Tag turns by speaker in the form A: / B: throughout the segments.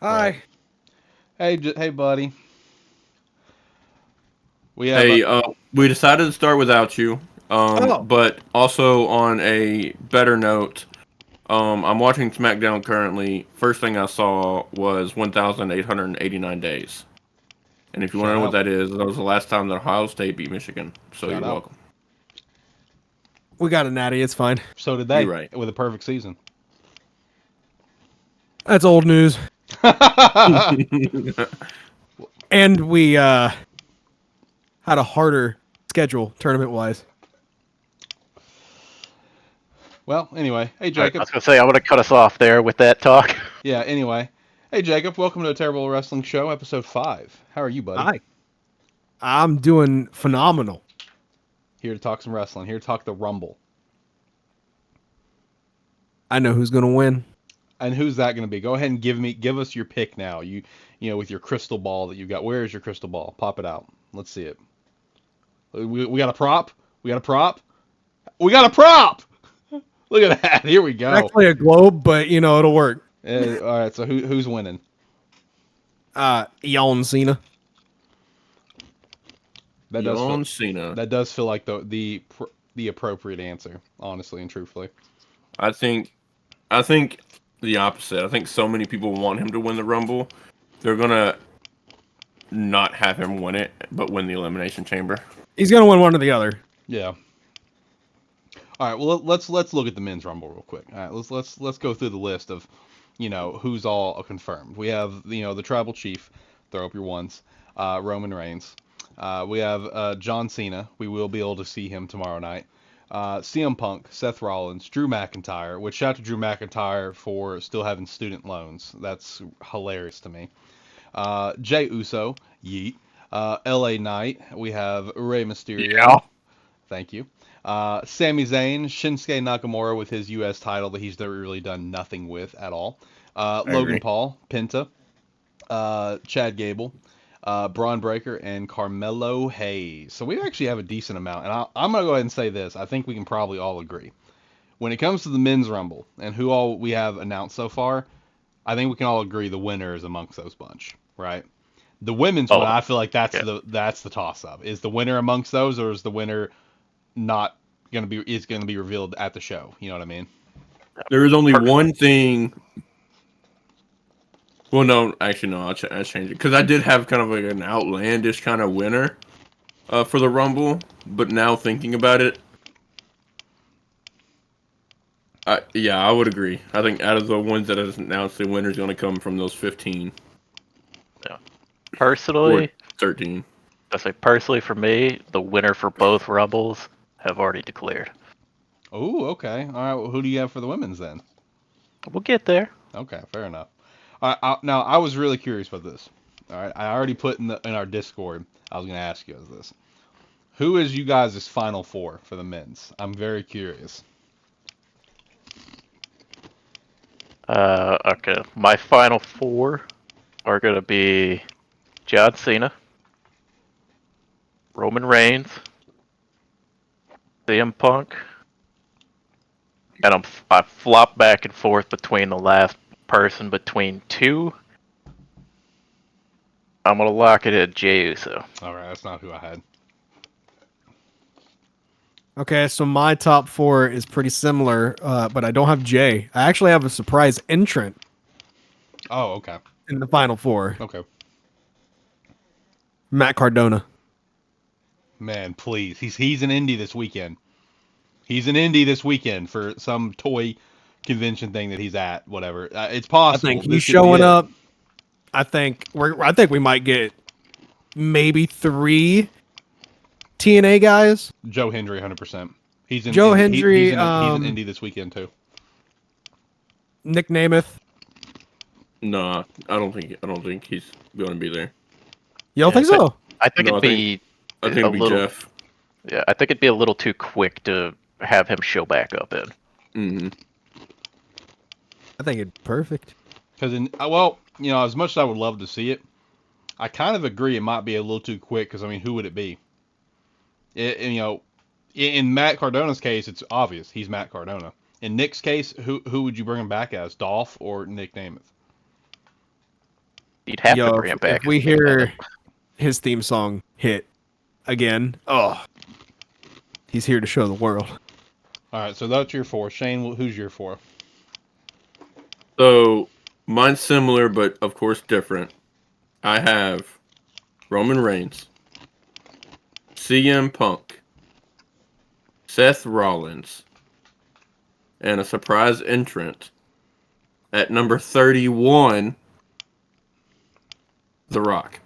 A: Right.
B: Hi.
A: Hey, buddy. We have
C: Hey, we decided to start without you.
B: Oh,
C: But also on a better note, I'm watching SmackDown currently. First thing I saw was 1,889 days. And if you want to
A: shout
C: know what
A: out,
C: that is, that was the last time that Ohio State beat Michigan. So
A: shout
C: you're
A: out.
C: welcome.
B: we got a natty. It's fine.
A: So did
C: You're
A: they
C: right.
A: with a perfect season.
B: That's old news. And we had a harder schedule tournament wise.
A: Well, anyway, hey
D: All right, I
A: Jacob.
D: was gonna say I want to cut us off there with that talk.
A: Yeah, anyway, hey Jacob. Welcome to a Terrible Wrestling Show, episode 5. How are you, buddy?
B: Hi. I'm doing phenomenal.
A: Here to talk some wrestling. Here to talk the Rumble.
B: I know who's gonna win.
A: And who's that going to be? Go ahead and give us your pick now. You know, with your crystal ball that you got. Where is your crystal ball? Pop it out. Let's see it. We got a prop. We got a prop. We got a prop. Look at that. Here we
B: It's
A: go.
B: actually a globe, but it'll work.
A: All right. So who's winning?
B: Yawn Cena.
A: That does feel
C: John Cena.
A: that does feel like the appropriate answer, honestly and truthfully.
C: I think, I think the opposite. I think so many people want him to win the Rumble. They're gonna not have him win it, but win the Elimination Chamber.
B: He's gonna win one or the other.
A: Yeah. All right. Well, let's look at the men's rumble real quick. All right. Let's go through the list of, who's all confirmed. We have the tribal chief. Throw up your ones. Roman Reigns. We have John Cena. We will be able to see him tomorrow night. CM Punk, Seth Rollins, Drew McIntyre. Which shout out to Drew McIntyre for still having student loans. That's hilarious to me. Jay Uso, Yeet. LA Knight. We have Rey Mysterio.
D: Yeah.
A: Thank you. Sami Zayn, Shinsuke Nakamura with his U.S. title that he's never really done nothing with at all.
C: I
A: Logan
C: agree.
A: Paul, Penta, Chad Gable, Braun Breaker, and Carmelo Hayes. So we actually have a decent amount. And I'm going to go ahead and say this. I think we can probably all agree. When it comes to the men's rumble and who all we have announced so far, I think we can all agree the winner is amongst those bunch, right? The women's one,
D: Oh,
A: I feel like that's
D: yeah.
A: the toss up. Is the winner amongst those, or is the winner not going to be revealed at the show? You know what I mean?
C: There is only one thing. Well, no, actually, no. I'll change it because I did have kind of like an outlandish kind of winner for the Rumble, but now thinking about it, yeah, I would agree. I think out of the ones that have announced, the winner's going to come from those 15
D: Yeah.
C: or
D: Personally,
C: 13.
D: I say personally for me, the winner for both Rumbles have already declared.
A: Oh, okay. All right. Well, who do you have for the women's then?
D: We'll get there.
A: Okay, fair enough. All right. Now I was really curious about this. All right. I already put in our Discord. I was going to ask you this. Who is you guys' final four for the men's? I'm very curious.
D: Okay. My final four are gonna be John Cena, Roman Reigns, CM Punk, and I flop back and forth between the last person between two. I'm gonna lock it at Jey Uso.
A: All right. That's not who I had.
B: Okay, so my top four is pretty similar, but I don't have Jay. I actually have a surprise entrant
A: Oh, okay.
B: in the final four.
A: Okay.
B: Matt Cardona.
A: Man, please. He's in Indy this weekend. He's in Indy this weekend for some toy convention thing that he's at. Whatever. It's
B: I
A: possible.
B: think he's
A: This could be
B: showing
A: it.
B: up. I think we might get maybe 3 TNA guys.
A: Joe Hendry, 100%. He's in
B: Joe
A: Indy.
B: Hendry,
A: He's in Indy this weekend too.
B: Nick Namath.
C: Nah, I don't think he's going to be there.
B: You don't
A: Yeah,
B: think so?
D: I think
C: No,
D: it'd be
C: I think
D: a
C: it'll be
D: little.
C: Jeff.
D: Yeah, I think it'd be a little too quick to have him show back up in.
C: hmm
B: I think it's perfect.
A: Because as much as I would love to see it, I kind of agree it might be a little too quick. Because I mean, who would it be? In Matt Cardona's case, it's obvious he's Matt Cardona. In Nick's case, who would you bring him back as, Dolph or Nick Namath?
D: You'd have to
B: Yo,
D: bring him back
B: if we
D: as a main event.
B: hear his theme song hit again, oh, he's here to show the world.
A: All right, so that's your 4. Shane, who's your 4?
C: So mine's similar, but of course different. I have Roman Reigns, CM Punk, Seth Rollins, and a surprise entrant at number 31, The Rock.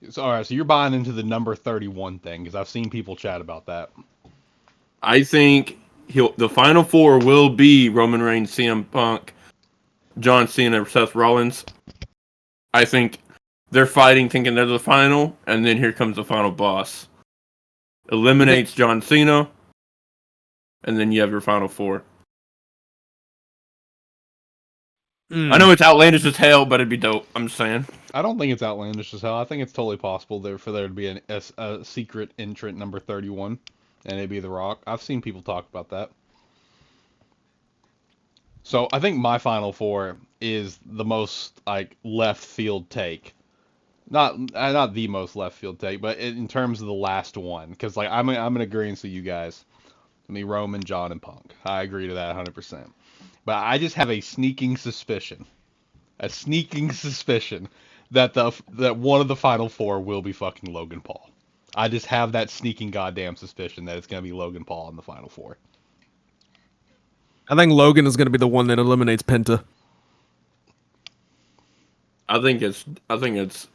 A: So, all right, so you're buying into the number 31 thing because I've seen people chat about that.
C: I think the final 4 will be Roman Reigns, CM Punk, John Cena, Seth Rollins. I think they're fighting, thinking they're the final, and then here comes the final boss. Eliminates John Cena, and then you have your final 4. I know it's outlandish as hell, but it'd be dope. I'm just saying.
A: I don't think it's outlandish as hell. I think it's totally possible for there to be a secret entrant number 31, and it'd be The Rock. I've seen people talk about that. So I think my final 4 is the most like left field take. Not the most left field take, but in terms of the last one, because like I'm in agreement with you guys. I mean Roman, John, and Punk. I agree to that 100%. But I just have a sneaking suspicion that one of the final 4 will be fucking Logan Paul. I just have that sneaking goddamn suspicion that it's gonna be Logan Paul in the final 4.
B: I think Logan is going to be the one that eliminates Penta.
C: I think it's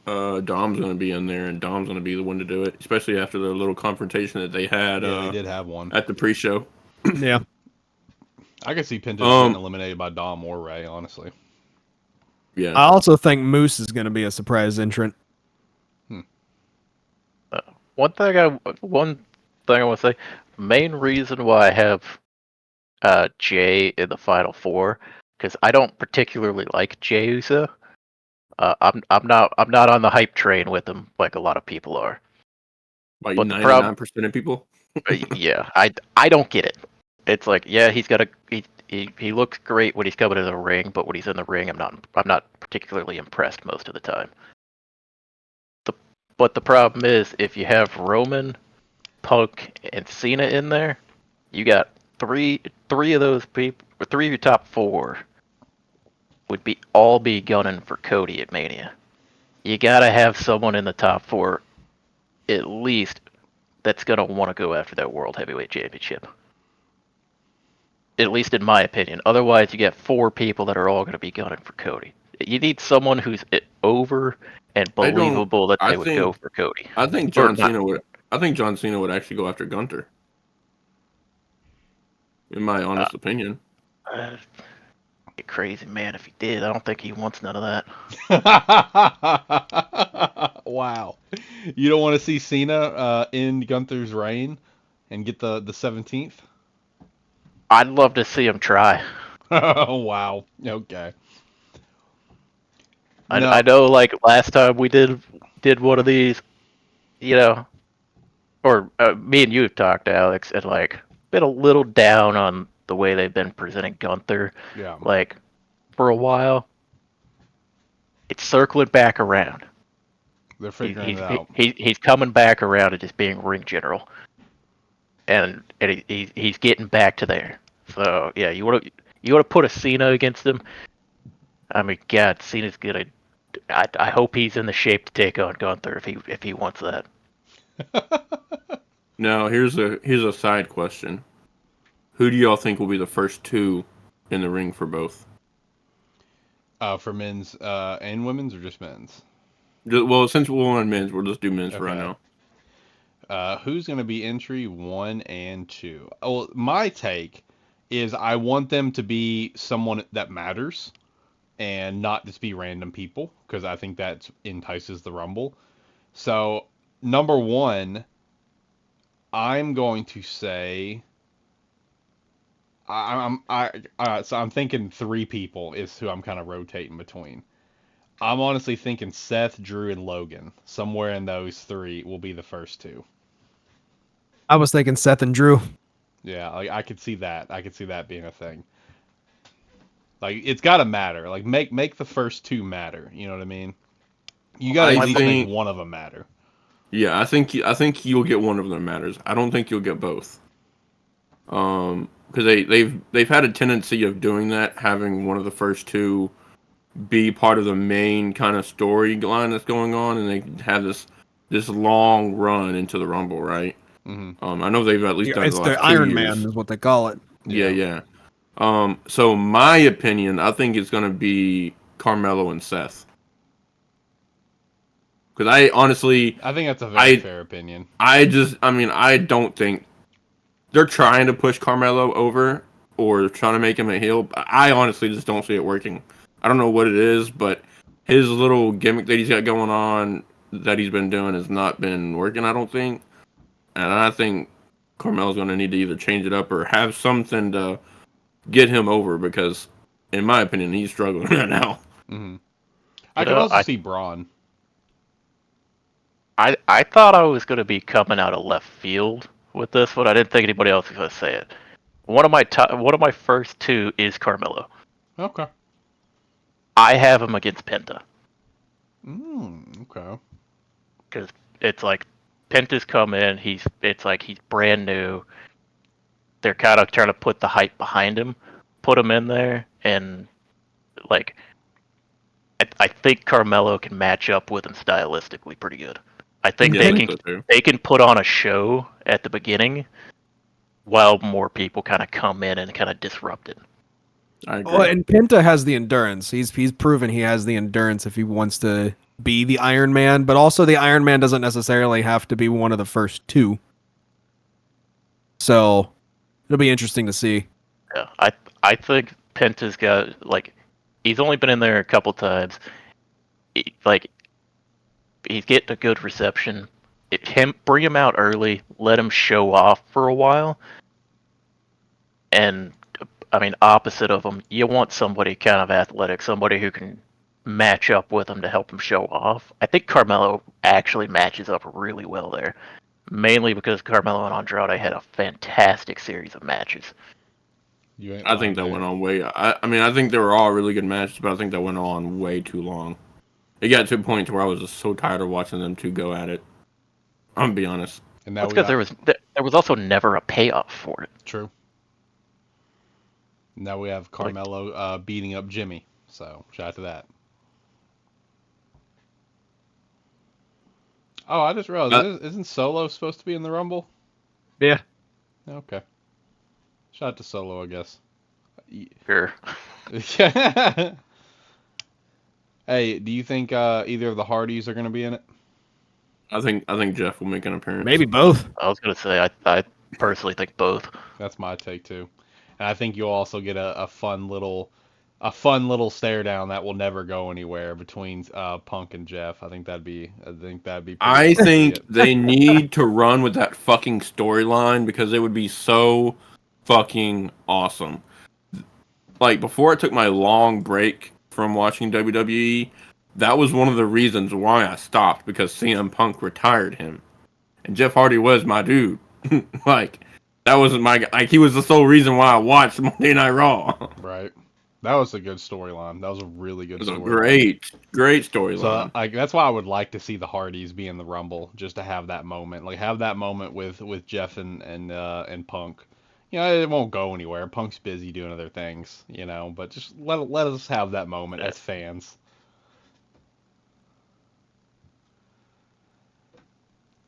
C: Dom's going to be in there, and Dom's going to be the one to do it, especially after the little confrontation that they had.
A: Yeah, they did have one
C: at the pre-show.
B: Yeah.
A: I could see Penta getting eliminated by Dom or Ray, honestly.
C: Yeah.
B: I also think Moose is going to be a surprise entrant.
D: One thing I want to say, main reason why I have Jay in the final 4, because I don't particularly like Jey Uso. I'm not on the hype train with him like a lot of people are.
C: Like
D: But the
C: 99% of people.
D: Yeah, I don't get it. It's like, yeah, he looks great when he's coming in the ring, but when he's in the ring, I'm not particularly impressed most of the time. But the problem is, if you have Roman, Punk, and Cena in there, you got three of those people, or 3 of your top 4 would all be gunning for Cody at Mania. You gotta have someone in the top 4, at least, that's gonna want to go after that World Heavyweight Championship. At least in my opinion. Otherwise, you get 4 people that are all gonna be gunning for Cody. You need someone who's over and believable that they would go for Cody.
C: I think John Cena would. I think John Cena would actually go after Gunter. In my honest opinion.
D: Get crazy, man. If he did, I don't think he wants none of that.
A: Wow. You don't want to see Cena in Gunther's reign and get the 17th?
D: I'd love to see him try.
A: Oh, wow. Okay. No.
D: I know, like, last time we did one of these, or me and you have talked, Alex, and, like, been a little down on the way they've been presenting Gunther.
A: Yeah.
D: Like, for a while, it's circling back around.
A: They're figuring it out.
D: He's coming back around to just being ring general, and he's getting back to there. So yeah, you want to put a Cena against him. I mean, God, Cena's gonna. I hope he's in the shape to take on Gunther if he wants that.
C: Now here's a side question. Who do y'all think will be the first 2 in the ring for both?
A: For men's and women's, or just men's?
C: Well, since we're on men's, we'll just do men's for right now.
A: Who's going to be entry 1 and 2? Well, my take is I want them to be someone that matters and not just be random people, because I think that entices the Rumble. So, number 1, I'm going to say so I'm thinking 3 people is who I'm kind of rotating between. I'm honestly thinking Seth, Drew, and Logan. Somewhere in those 3 will be the first 2.
B: I was thinking Seth and Drew.
A: Yeah, I could see that. I could see that being a thing. Like it's got to matter. Like make the first two matter. You know what I mean? You got to at
C: I
A: least make
C: think,
A: one of them matter.
C: yeah, I think you'll get one of them matters. I don't think you'll get both. Because they've had a tendency of doing that, having one of the first two be part of the main kind of storyline that's going on, and they have this long run into the Rumble, right?
A: Hmm.
C: I know they've at least
B: Yeah,
C: done it the
B: it's the
C: last two
B: Iron
C: years.
B: Man is what they call it.
C: Yeah,
A: Yeah.
C: yeah. So my opinion, I think it's gonna be Carmelo and Seth. Because I honestly,
A: I think that's a very
C: I
A: fair opinion.
C: I mean, I don't think they're trying to push Carmelo over or trying to make him a heel. I honestly just don't see it working. I don't know what it is, but his little gimmick that he's got going on that he's been doing has not been working, I don't think. And I think Carmelo's going to need to either change it up or have something to get him over because, in my opinion, he's struggling right now.
A: Hmm. I
D: You
A: could
D: know,
A: also see Braun.
D: I thought I was going to be coming out of left field with this, but I didn't think anybody else was going to say it. One of my first two is Carmelo.
A: Okay.
D: I have him against Penta
A: Okay.
D: because it's like Penta's come in. It's like he's brand new. They're kind of trying to put the hype behind him, put him in there, and like I think Carmelo can match up with him stylistically pretty good. I think
B: And
C: Yeah, I
D: they
C: think
B: Penta,
D: can
C: so too.
D: they can put on a show at the beginning while more people kind of come in and kind of disrupt it.
C: I
B: oh,
C: agree.
B: and Penta has the endurance. He's proven he has the endurance if he wants to be the Iron Man, but also the Iron Man doesn't necessarily have to be one of the first two. So it'll be interesting to see.
D: Yeah, I think Penta's got like he's only been in there a couple times. Like he's getting a good reception. Bring him out early, let him show off for a while, and I mean opposite of him, you want somebody kind of athletic, somebody who can match up with him to help him show off. I think Carmelo actually matches up really well there, mainly because Carmelo and Andrade had a fantastic series of matches.
A: You ain't
C: I
A: lying
C: think that
A: there.
C: went on way. I mean, I think they were all really good matches, but I think that went on way too long. It got to a point to where I was just so tired of watching them two go at it. I'm gonna be honest.
A: And now
D: That's
A: we
D: because
A: got
D: there was also never a payoff for it.
A: true. Now we have
D: Like
A: Carmelo beating up Jimmy. So shout out to that. Oh, I just realized
C: Uh,
A: isn't Solo supposed to be in the Rumble?
B: Yeah.
A: Okay. Shout out to Solo, I guess.
D: sure.
A: Yeah. Hey, do you think either of the Hardys are going to be in it?
C: I think Jeff will make an appearance.
B: Maybe both.
D: I was gonna say I personally think both.
A: That's my take too. And I think you'll also get a fun little stare down that will never go anywhere between Punk and Jeff. I think that'd be pretty
C: I
A: fun to see
C: think
A: it.
C: they need to run with that fucking storyline because it would be so fucking awesome. Like before I took my long break from watching WWE, that was one of the reasons why I stopped because CM Punk retired him. And Jeff Hardy was my dude. Like that wasn't my like he was the sole reason why I watched Monday Night Raw. It
A: Right. That was a good storyline. That was a really good
C: was a
A: storyline.
C: great
A: So
C: storyline.
A: like that's why I would like to see the Hardys be in the Rumble, just to have that moment, like have that moment with Jeff and Punk. It won't go anywhere. Punk's busy doing other things, but just let us have that moment as fans.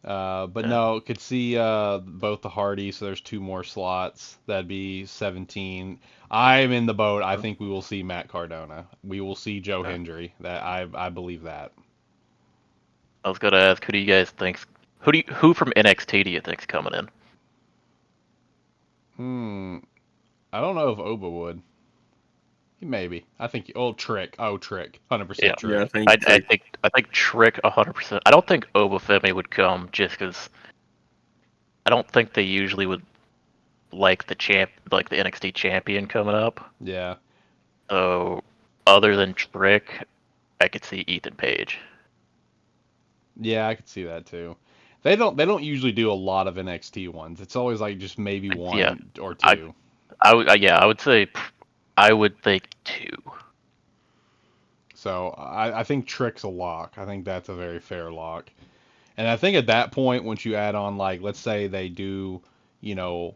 A: But
D: Yeah.
A: no, could see both the Hardys. So there's two more slots. That'd be 17. I'm in the boat. I think we will see Matt Cardona. We will see Joe
D: Yeah.
A: Hendry. That I believe that.
D: I was gonna ask, who do you guys think? Who from NXT do you think's coming in?
A: Hmm. I don't know if Oba would. Maybe. I think. Oh, Trick. Oh, Trick.
D: Yeah,
A: 100%
C: Yeah, I
A: Trick.
C: think Trick.
D: I think Trick 100%. I don't think Obafemi would come just because I don't think they usually would like the NXT champion coming up.
A: Yeah.
D: So other than Trick, I could see Ethan Page.
A: Yeah, I could see that too. They don't usually do a lot of NXT ones. It's always like just maybe
D: Yeah,
A: one or
D: I
A: two.
D: yeah, I would say I would think 2.
A: So I think Trick's a lock. I think that's a very fair lock. And I think at that point, once you add on, like, let's say they do, you know,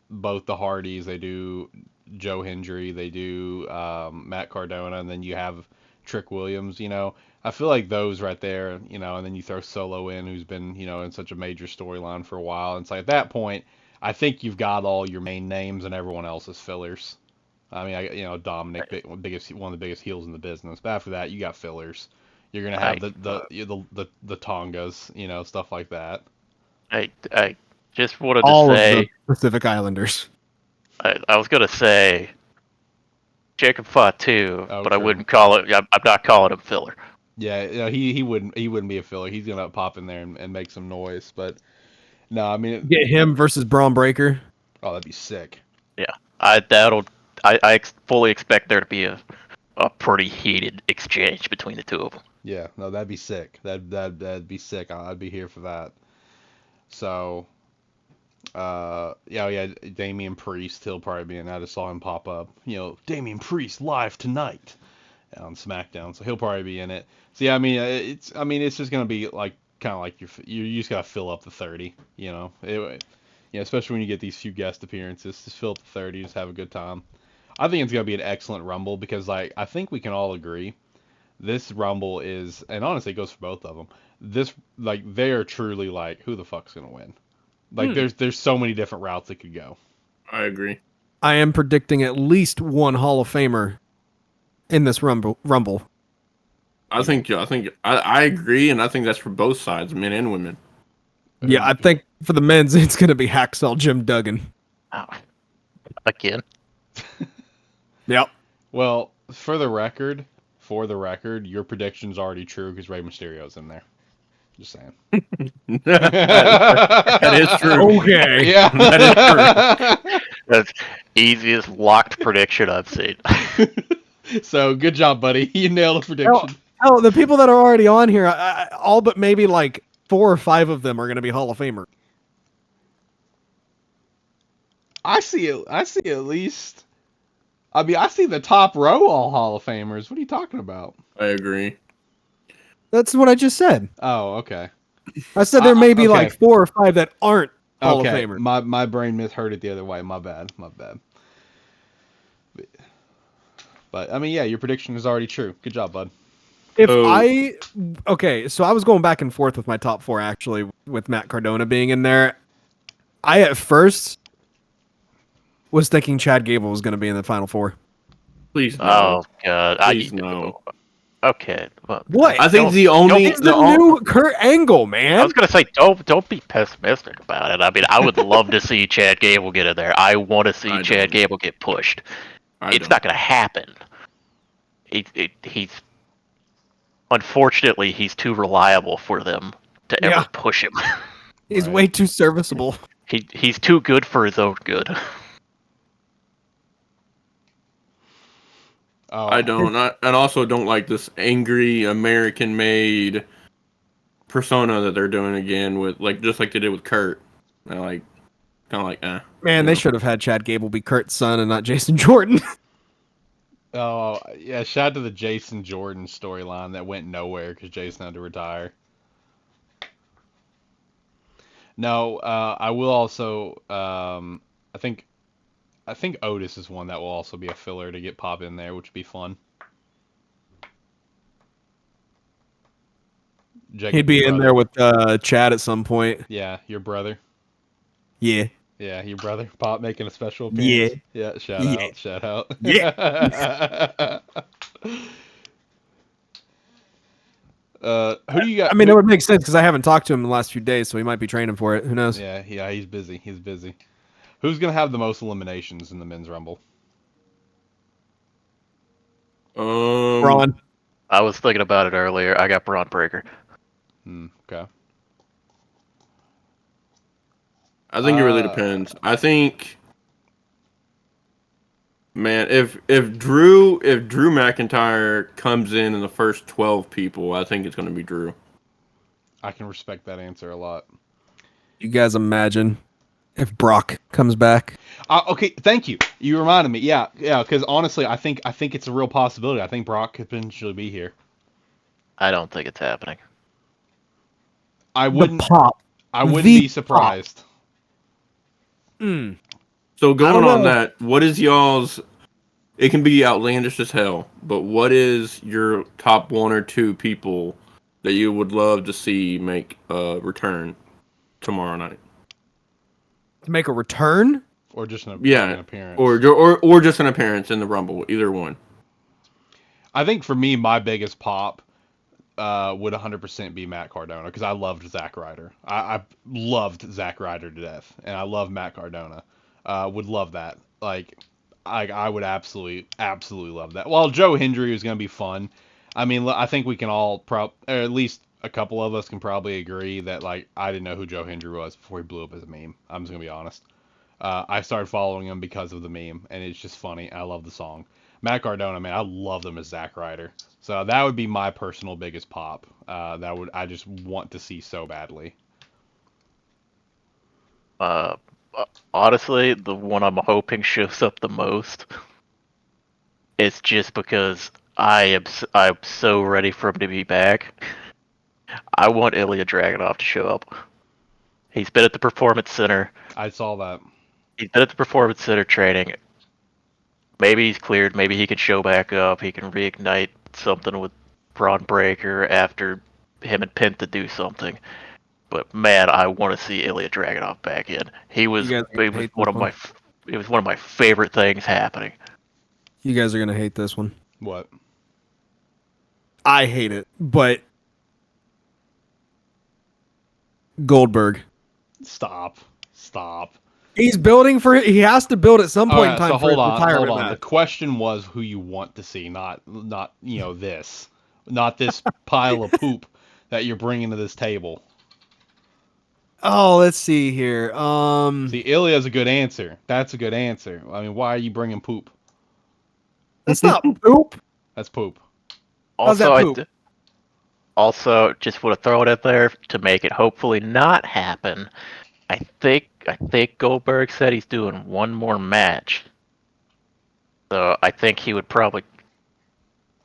A: both the Hardys, they do Joe Hendry, they do Matt Cardona, and then you have Trick Williams, you know. I feel like those right there, you know, and then you throw Solo in, who's been, you know, in such a major storyline for a while. And it's like at that point, I think you've got all your main names and everyone else is fillers. I mean, you know, Dominic, biggest one of the biggest heels in the business. But after that, you got fillers. You're gonna have
D: I
A: the Tongas, you know, stuff like that.
D: I just wanted to
B: All of the
D: say
B: Pacific Islanders.
D: I was gonna say Jacob Fatu,
A: Oh,
D: but I
A: true.
D: wouldn't call it. I'm not calling him filler.
A: Yeah, you know, he wouldn't be a filler. He's gonna pop in there and make some noise. But no, I mean,
B: Get him versus Braun Breaker.
A: oh, that'd be sick.
D: Yeah, fully expect there to be a pretty heated exchange between the two of them.
A: Yeah, no, that'd be sick. That'd be sick. I'd be here for that. So, yeah, Damian Priest, he'll probably be in. I just saw him pop up. You know, Damian Priest live tonight on SmackDown, so he'll probably be in it. So yeah, I mean it's just gonna be like kind of like you just gotta fill up the 30. You know, especially when you get these few guest appearances, just fill up the 30, just have a good time. I think it's gonna be an excellent Rumble because like I think we can all agree this Rumble is, and honestly it goes for both of them. This like they are truly like who the fuck's gonna win. Like there's so many different routes it could go.
C: I agree.
B: I am predicting at least one Hall of Famer in this Rumble.
C: I agree, and I think that's for both sides, men and women.
B: Yeah, I think for the men's, it's going to be Hacksaw Jim Duggan.
D: Oh, again.
B: Yep.
A: Well, for the record, your prediction's already true because Rey Mysterio's in there. Just saying.
C: That is true.
B: Okay.
A: Yeah.
C: That is true.
D: That's easiest locked prediction I've seen.
A: So good job, buddy. You nailed a prediction.
B: Oh, the people that are already on here, all but maybe like 4 or 5 of them are going to be Hall of Famer.
A: I see at least. I mean, I see the top row all Hall of Famers. What are you talking about?
C: I agree.
B: That's what I just said.
A: Oh, okay.
B: I said there may be
A: okay.
B: like 4 or 5 that aren't Hall of
A: Okay,
B: Famers.
A: my brain misheard it the other way. My bad. But I mean, yeah, your prediction is already true. Good job, bud.
B: So I was going back and forth with my top 4 actually, with Matt Cardona being in there. I at first was thinking Chad Gable was going to be in the Final 4.
C: Please no.
D: Oh god,
C: Please no.
D: Okay, well,
B: What?
C: I think
B: It's the new Kurt Angle, man.
D: I was gonna say don't be pessimistic about it. I mean, I would love to see Chad Gable get in there. I want to see Chad Gable get pushed. It's not gonna happen. He's unfortunately he's too reliable for them to ever push him.
B: He's way too serviceable.
D: He's too good for his own good.
A: Oh.
C: I don't. And also don't like this angry American-made persona that they're doing again with just like they did with Kurt. I kind of like.
B: Man, they should have had Chad Gable be Kurt's son and not Jason Jordan.
A: Oh, yeah, shout out to the Jason Jordan storyline that went nowhere because Jason had to retire. No, I will also, I think Otis is one that will also be a filler to get pop in there, which would be fun. Jacob,
B: He'd be in there with Chad at some point.
A: Yeah, your brother.
B: Yeah.
A: Yeah, your brother. Pop making a special appearance. Yeah. Shout out.
B: Yeah.
A: Who do you got?
B: I mean, it would make sense because I haven't talked to him in the last few days, so he might be training for it. Who knows?
A: Yeah, he's busy. Who's gonna have the most eliminations in the men's rumble?
B: Braun.
D: I was thinking about it earlier. I got Braun Breaker.
A: Okay.
C: I think it really depends. I think, man, if Drew McIntyre comes in the first 12 people, I think it's going to be Drew.
A: I can respect that answer a lot.
B: You guys imagine If Brock comes back.
A: Okay, thank you. You reminded me. Yeah, because honestly, I think it's a real possibility. I think Brock could potentially be here.
D: I don't think it's happening.
A: I
B: The
A: wouldn't
B: pop.
A: I wouldn't
B: The
A: be surprised.
B: Mm.
C: So
B: I
C: going
B: don't
C: on
B: know.
C: that, what is y'all's? It can be outlandish as hell, but what is your top 1 or 2 people that you would love to see make a return tomorrow night?
B: To make a return?
A: Or just like
C: Yeah,
A: an appearance.
C: or just an appearance in the Rumble, either one.
A: I think for me, my biggest pop would 100% be Matt Cardona because I loved Zack Ryder. I loved Zack Ryder to death, and I love Matt Cardona. Would love that. Like, I would absolutely love that. While Joe Hendry was going to be fun, I mean, I think we can all or at least a couple of us can probably agree that like I didn't know who Joe Hendry was before he blew up as a meme. I'm just gonna be honest. I started following him because of the meme, and it's just funny. I love the song. Matt Cardona, man, I love them as Zack Ryder. So that would be my personal biggest pop. I just want to see so badly.
D: Uh, Honestly, the one I'm hoping shows up the most is just because I'm so ready for him to be back. I want Ilya Dragunov to show up. He's been at the Performance Center.
A: I saw that.
D: He's been at the Performance Center training. Maybe he's cleared. Maybe he can show back up. He can reignite something with Braun Breaker after him and Penta do something. But man, I want to see Ilya Dragunov back in.
B: You guys are gonna hate this one.
D: It was one of my favorite things happening.
B: You guys are gonna hate this one.
A: What?
B: I hate it, but Goldberg.
A: Stop.
B: He's building for it. He has to build at some point in
A: Alright,
B: time
A: so
B: for his
A: hold
B: retirement
A: on. The
B: match.
A: question was who you want to see, not this, not this pile of poop that you're bringing to this table.
B: Oh, let's see here.
A: See, Ilya's a good answer. That's a good answer. I mean, why are you bringing poop?
B: That's not poop.
A: That's poop.
B: How's that poop?
D: Also, just want to throw it out there to make it hopefully not happen. I think Goldberg said he's doing one more match. So I think he would probably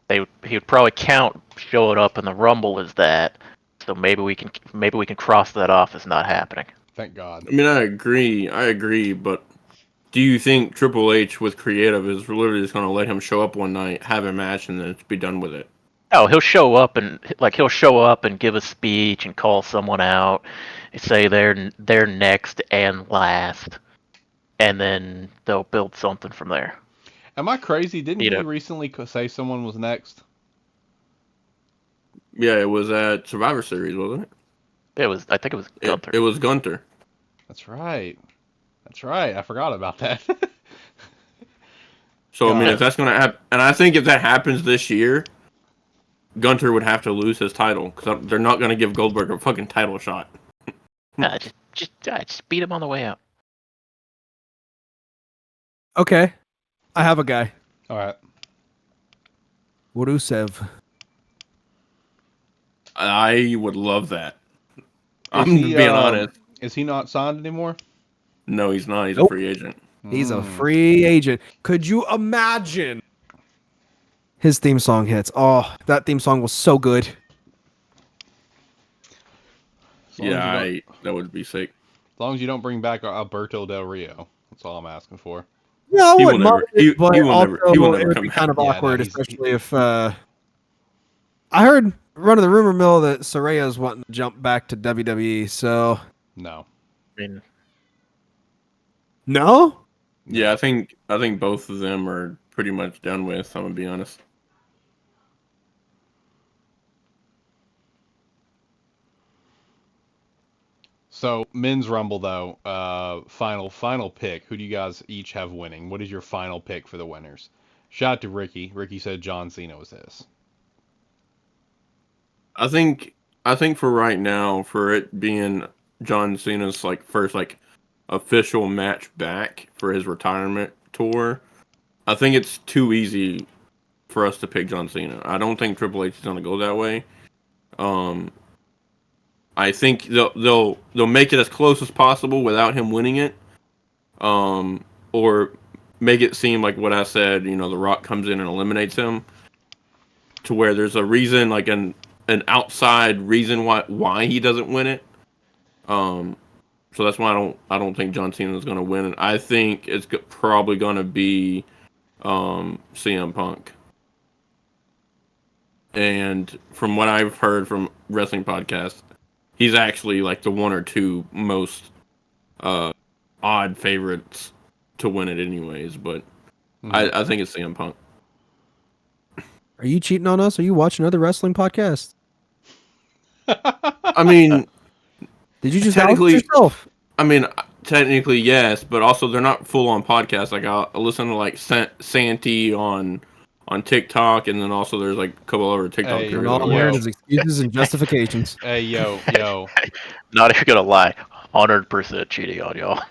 D: count showing up in the Rumble as that. So maybe we can cross that off as not happening.
A: Thank God.
C: I mean, I agree, but do you think Triple H with creative is literally just going to let him show up one night, have a match, and then be done with it?
D: Oh, he'll show up and give a speech and call someone out, say they're next and last, and then they'll build something from there.
A: Am I crazy? Didn't
D: You
A: he
D: know,
A: recently say someone was next?
C: Yeah, it was at Survivor Series, wasn't it?
D: I think it was Gunther.
C: It was Gunther.
A: That's right. I forgot about that.
C: So, I mean,
A: God.
C: if that's going to happen, and I think if that happens this year, Gunther would have to lose his title because they're not going to give Goldberg a fucking title shot.
D: Just beat him on the way out.
B: Okay, I have a guy.
A: All right.
B: Rusev.
C: I would love that. I'm
A: he,
C: being honest.
A: Is he not signed anymore?
C: No, he's not. He's
B: Nope.
C: a free agent.
B: He's a free agent. Could you imagine? His theme song hits. Oh, that theme song was so good.
C: Yeah, that would be sick.
A: As long as you don't bring back Alberto Del Rio. That's all I'm asking for.
B: Yeah, I
C: He will
B: wouldn't
C: never-
B: mind it, but
C: he will
B: also
C: never- he will never
B: it would
C: come
B: be
C: back.
B: kind of
A: Yeah, no,
B: awkward,
A: he's-
B: especially if I heard running the rumor mill that Soraya's wanting to jump back to WWE. So
A: No.
D: I mean,
B: no.
C: Yeah, I think both of them are pretty much done with. I'm gonna be honest.
A: So men's rumble though, final pick. Who do you guys each have winning? What is your final pick for the winners? Shout out to Ricky. Ricky said John Cena was his.
C: I think for right now, for it being John Cena's first official match back for his retirement tour, I think it's too easy for us to pick John Cena. I don't think Triple H is gonna go that way. I think they'll make it as close as possible without him winning it. or make it seem like what I said. The Rock comes in and eliminates him, to where there's a reason, like an outside reason why he doesn't win it. Um, so that's why I don't think John Cena is going to win it. I think it's probably going to be CM Punk. And from what I've heard from wrestling podcasts, he's actually like the one or two most odd favorites to win it, anyways. But I think it's CM Punk.
B: Are you cheating on us? Are you watching other wrestling podcasts?
C: I mean,
B: Did you just
C: technically,
B: out yourself?
C: I mean, technically yes, but also they're not full on podcasts. Like I listen to like Santi on TikTok, and then also there's like a couple other TikTok
A: Hey,
B: And
C: creators
B: all
C: I
B: I'm
A: yo.
B: hearing
C: watch.
B: is excuses and justifications.
A: Hey, yo.
D: Not even gonna lie, 100% cheating on y'all.
A: I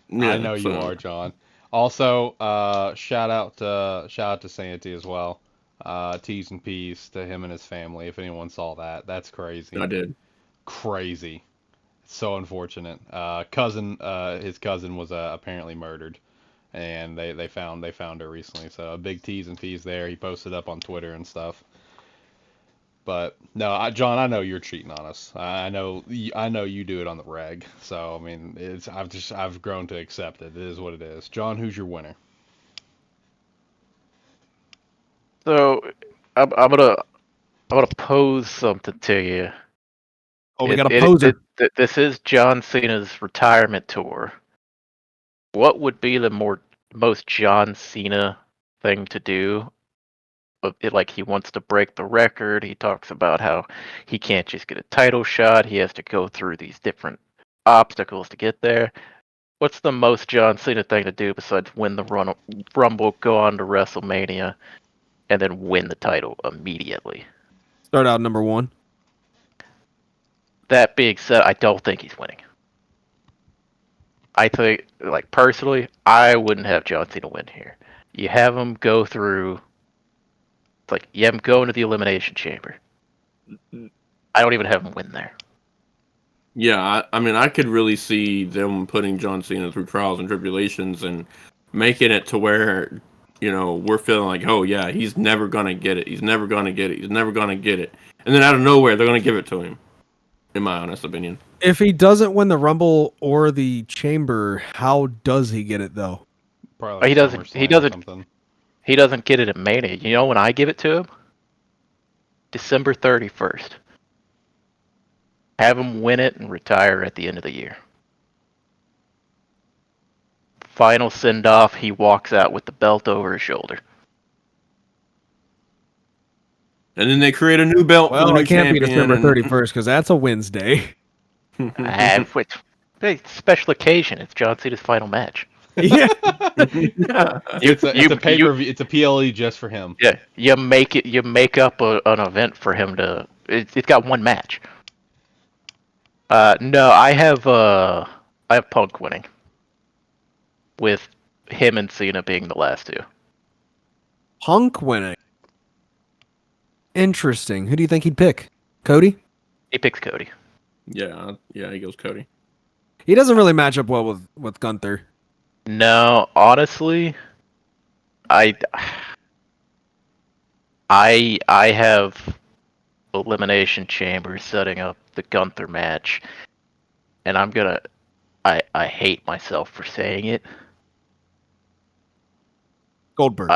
C: Yeah,
A: know you
C: so
A: are, John. Also, shout out to Santee as well. T's and P's to him and his family. If anyone saw that, that's crazy.
C: I did.
A: Crazy. So unfortunate. His cousin was apparently murdered, and they found her recently. So a big T's and P's there. He posted up on Twitter and stuff. But no, John, I know you're cheating on us. I know you do it on the reg. So I mean, I've grown to accept it. It is what it is. John, who's your winner?
D: So I'm gonna pose something to you.
B: Oh, we got a poser.
D: This is John Cena's retirement tour. What would be the most John Cena thing to do? Like he wants to break the record. He talks about how he can't just get a title shot. He has to go through these different obstacles to get there. What's the most John Cena thing to do besides win the Rumble, go on to WrestleMania, and then win the title immediately?
B: Start out number one.
D: That being said, I don't think he's winning. I think, like personally, I wouldn't have John Cena win here. You have him go through, like you have him go into the Elimination Chamber. I don't even have him win there.
C: Yeah, I mean, I could really see them putting John Cena through trials and tribulations and making it to where, we're feeling like, oh yeah, he's never gonna get it. He's never gonna get it. He's never gonna get it. And then out of nowhere, they're gonna give it to him. In my honest opinion.
B: If he doesn't win the Rumble or the Chamber, how does he get it though?
A: Probably
D: He
A: like
D: doesn't. He
A: SummerSlam or
D: doesn't.
A: something.
D: He doesn't get it at Mania. You know when I give it to him? December 31st. Have him win it and retire at the end of the year. Final send off. He walks out with the belt over his shoulder.
C: And then they create a new belt for the
B: Well,
C: new
B: it can't be
C: champion.
B: December 31st because that's a Wednesday.
D: It's special occasion. It's John Cena's final match.
B: Yeah.
A: It's a pay per view. It's a PLE just for him.
D: Yeah, you make up an event for him to. It's got one match. No, I have Punk winning, with him and Cena being the last two.
B: Punk winning. Interesting. Who do you think he'd pick? Cody?
D: He picks Cody.
C: Yeah, he goes Cody.
B: He doesn't really match up well with Gunther.
D: No, honestly, I have Elimination Chamber setting up the Gunther match, and I hate myself for saying it.
B: Goldberg.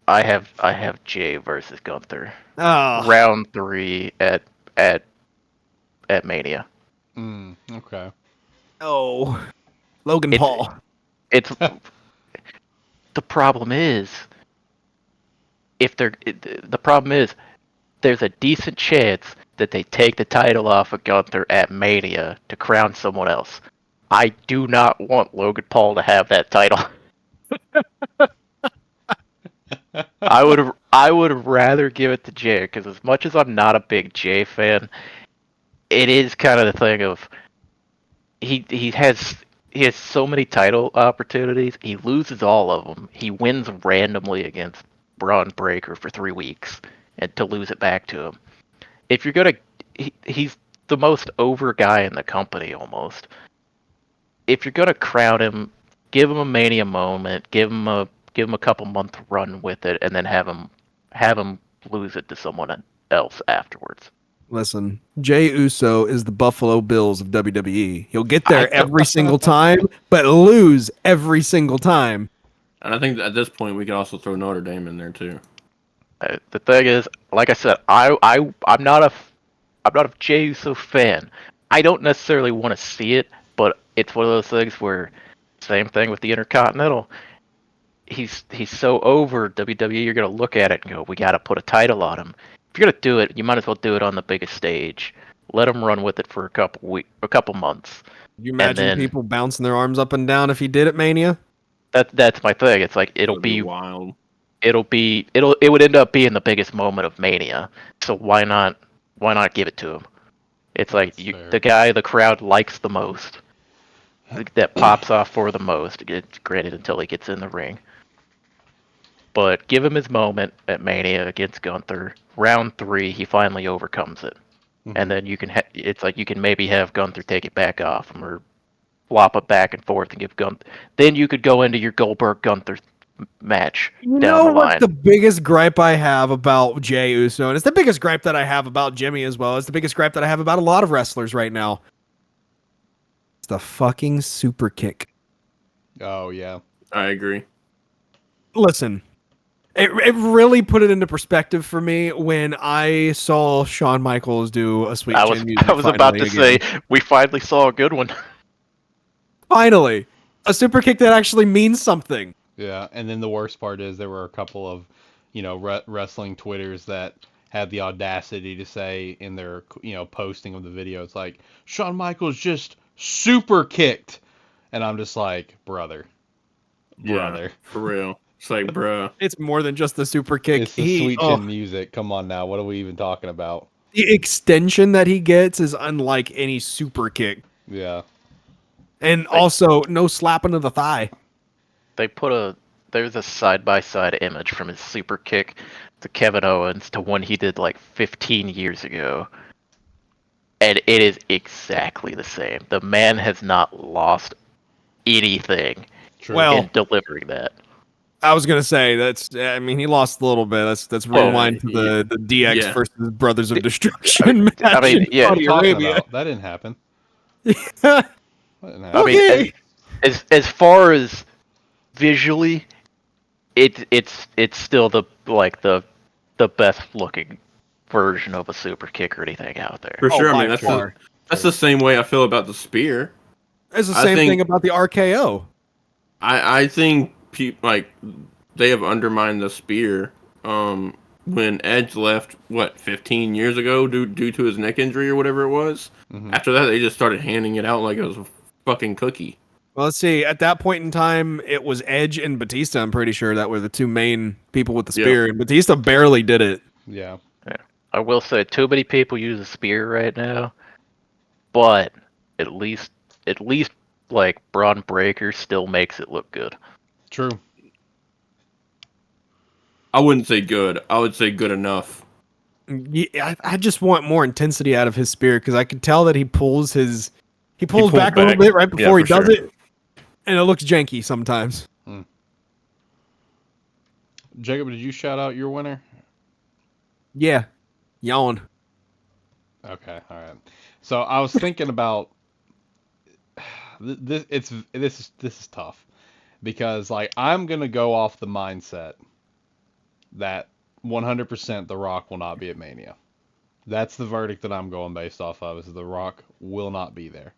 D: I have Jay versus Gunther.
B: Oh.
D: Round 3 at Mania.
A: Okay.
B: Oh. Logan Paul.
D: It's the problem is the problem is there's a decent chance that they take the title off of Gunther at Mania to crown someone else. I do not want Logan Paul to have that title. I would rather give it to Jay, because as much as I'm not a big Jay fan, it is kind of the thing of he has so many title opportunities. He loses all of them. He wins randomly against Braun Breaker for 3 weeks, and to lose it back to him. If you're gonna, he's the most over guy in the company almost. If you're gonna crown him, give him a Mania moment, give him a couple month run with it, and then have him lose it to someone else afterwards.
B: Listen, Jey Uso is the Buffalo Bills of WWE. He'll get there every single time, but lose every single time.
C: And I think at this point we could also throw Notre Dame in there too.
D: The thing is, like I said, I'm not a Jey Uso fan. I don't necessarily want to see it, but it's one of those things where, same thing with the Intercontinental. He's so over WWE. You're gonna look at it and go, we got to put a title on him. If you're gonna do it, you might as well do it on the biggest stage. Let him run with it for a couple months.
B: You
D: And
B: imagine
D: then
B: people bouncing their arms up and down if he did at Mania?
D: that's my thing. It's like
C: That would be wild.
D: it would end up being the biggest moment of Mania. So why not give it to him? It's like
A: fair.
D: the guy the crowd likes the most, that pops off for the most. Granted, until he gets in the ring. But give him his moment at Mania against Gunther. Round 3, he finally overcomes it, and then you can. It's like you can maybe have Gunther take it back off him, or flop it back and forth and give Gunther. Then you could go into your Goldberg Gunther match
B: You
D: down
B: know
D: the
B: what's
D: line.
B: the biggest gripe I have about Jey Uso, and it's the biggest gripe that I have about Jimmy as well. It's the biggest gripe that I have about a lot of wrestlers right now. It's the fucking super kick.
A: Oh yeah.
C: I agree.
B: Listen, it really put it into perspective for me when I saw Shawn Michaels do a Sweet
D: I
B: Chin Music.
D: was about to
B: finally again.
D: say we finally saw a good one.
B: Finally, a super kick that actually means something.
A: Yeah, and then the worst part is there were a couple of, wrestling Twitters that had the audacity to say in their, posting of the video, it's like, Shawn Michaels just super kicked. And I'm just like, brother.
C: Yeah, for real. It's like, bruh.
B: It's more than just the super kick.
A: It's the Sweet Chin Music. Come on now. What are we even talking about?
B: The extension that he gets is unlike any super kick.
A: Yeah.
B: And also, no slapping of the thigh.
D: There's a side-by-side image from his super kick to Kevin Owens to one he did like 15 years ago. And it is exactly the same. The man has not lost anything
A: True.
B: Well,
D: in delivering that.
B: I was gonna say he lost a little bit. Let's rewind to the DX
C: yeah.
B: versus Brothers of Destruction match.
D: I mean,
B: in
D: yeah,
B: Saudi
A: What are you talking
B: Arabia.
A: about? That didn't happen.
B: Yeah.
A: That didn't happen.
D: I mean,
B: Okay.
D: as far as visually, it's still the best looking version of a super kick or anything out there.
C: For sure. I
B: by
C: mean, that's
B: far.
C: the same way I feel about the spear.
B: It's the
C: I
B: same
C: think-
B: thing about the RKO.
C: I think they have undermined the spear. When Edge left, 15 years ago, due to his neck injury or whatever it was.
A: Mhm.
C: After that, they just started handing it out like it was a fucking cookie.
B: Well, let's see. At that point in time, it was Edge and Batista. I'm pretty sure that were the two main people with the spear, and Batista barely did it.
A: Yeah.
D: I will say too many people use a spear right now, but at least like Braun Breaker still makes it look good.
A: True.
C: I wouldn't say good. I would say good enough.
B: Yeah, I just want more intensity out of his spear because I could tell that he pulls
C: pulled
B: back a little
C: back.
B: bit right
C: Yeah,
B: before he
C: for
B: does
C: sure.
B: it, and it looks janky sometimes.
A: Jacob, did you shout out your winner?
B: Yeah, yawn.
A: Okay, all right. So I was thinking about this. This is tough because I'm gonna go off the mindset that 100% The Rock will not be at Mania. That's the verdict that I'm going based off of. Is The Rock will not be there.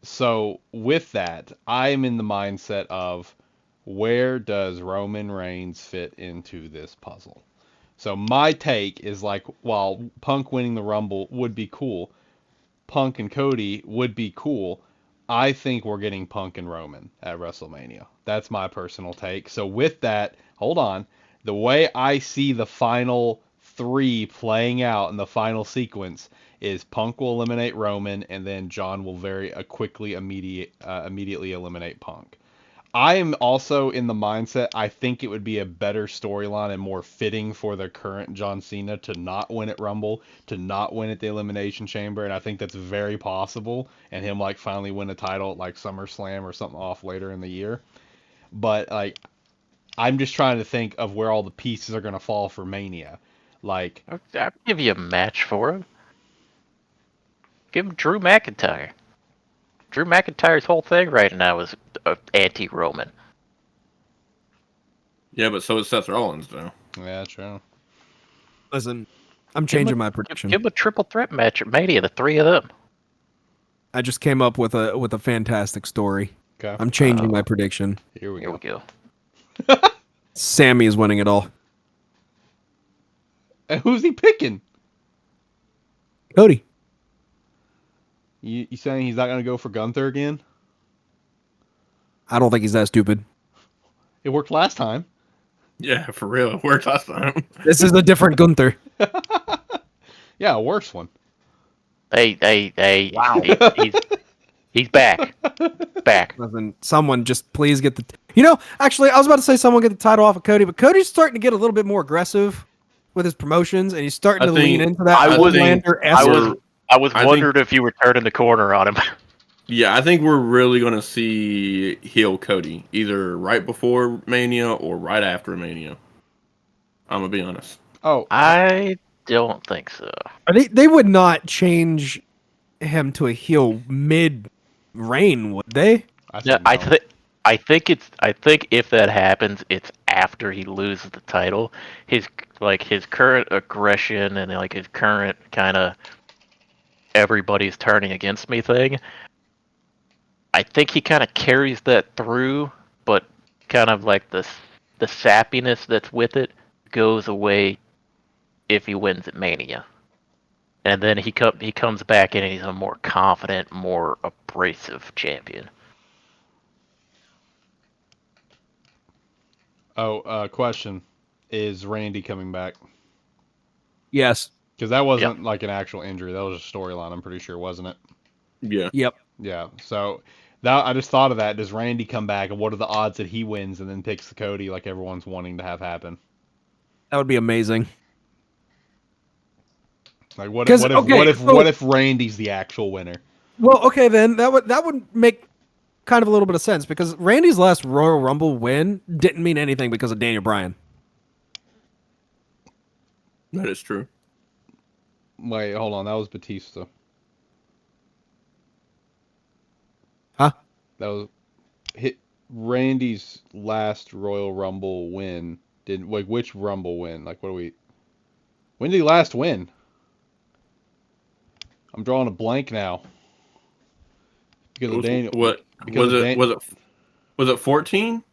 A: So with that, I'm in the mindset of where does Roman Reigns fit into this puzzle? So my take is while Punk winning the Rumble would be cool, Punk and Cody would be cool, I think we're getting Punk and Roman at WrestleMania. That's my personal take. So with that, hold on. The way I see the final 3 playing out in the final sequence is Punk will eliminate Roman, and then John will very immediately eliminate Punk. I am also in the mindset. I think it would be a better storyline and more fitting for the current John Cena to not win at Rumble, to not win at the Elimination Chamber, and I think that's very possible. And him like finally win a title at like SummerSlam or something off later in the year. But like, I'm just trying to think of where all the pieces are gonna fall for Mania. Like,
D: I'll give you a match for him. Give him Drew McIntyre. Drew McIntyre's whole thing right now is anti-Roman.
C: Yeah, but so is Seth Rollins, though.
A: yeah, true.
B: Listen, I'm changing my
D: Give
B: prediction.
D: him a triple threat match at Mania, the three of them.
B: I just came up with a fantastic story.
A: Okay,
B: I'm changing my prediction.
A: here we
D: Here
A: go.
D: we go.
B: Sammy is winning it all.
A: And who's he picking?
B: Cody.
A: You saying he's not gonna go for Gunther again?
B: I don't think he's that stupid.
A: It worked last time.
C: Yeah, for real. It worked last time.
B: This is a different Gunther.
A: Yeah, a worse one.
D: Hey!
B: Wow.
D: He's back. Back.
B: Listen, someone just please get the. Actually, I was about to say someone get the title off of Cody, but Cody's starting to get a little bit more aggressive with his promotions, and he's starting
C: I
B: to
C: think-
B: lean into that.
C: I would think-
B: Homelander-esque.
D: I was
C: I
D: wondering if you were turning the corner on him.
C: Yeah, I think we're really going to see heel Cody either right before Mania or right after Mania. I'm going to be honest.
A: Oh,
D: I don't think so.
B: They would not change him to a heel mid-reign, would they?
D: Yeah,
A: I think no.
D: I think if that happens, it's after he loses the title. His current aggression and like his current kind of everybody's turning against me thing. I think he kind of carries that through, but kind of like the sappiness that's with it goes away if he wins at Mania. And then he comes back in and he's a more confident, more abrasive champion.
A: Oh, question: is Randy coming back?
B: Yes.
A: Because that wasn't like an actual injury. That was a storyline. I'm pretty sure, wasn't it?
C: Yeah.
B: Yep.
A: Yeah. So that I just thought of that. Does Randy come back, and what are the odds that he wins and then picks the Cody like everyone's wanting to have happen?
B: That would be amazing.
A: Like what
B: 'Cause,
A: what if Randy's the actual winner?
B: Well, okay, then that would make kind of a little bit of sense because Randy's last Royal Rumble win didn't mean anything because of Daniel Bryan.
C: That is true.
A: Wait, hold on. That was Batista.
B: Huh?
A: That was Randy's last Royal Rumble win. Did like which Rumble win? Like what do we? When did he last win? I'm drawing a blank now. Because of Daniel.
C: What
A: because
C: was
A: of
C: it? Was it 14?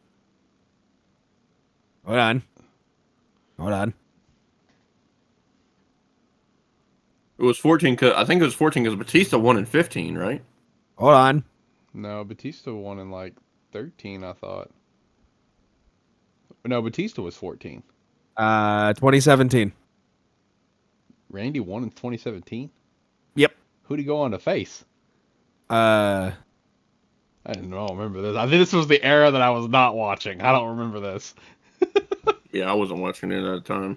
B: Hold on. Hold on.
C: It was 14. I think it was 14 because Batista won in 15, right?
B: Hold on.
A: No, Batista won in like 13, I thought. No, Batista was 14.
B: 2017.
A: Randy won in 2017?
B: Yep.
A: Who'd he go on to face?
B: Uh,
A: I don't remember this. I think this was the era that I was not watching. I don't remember this.
C: Yeah, I wasn't watching it at the time.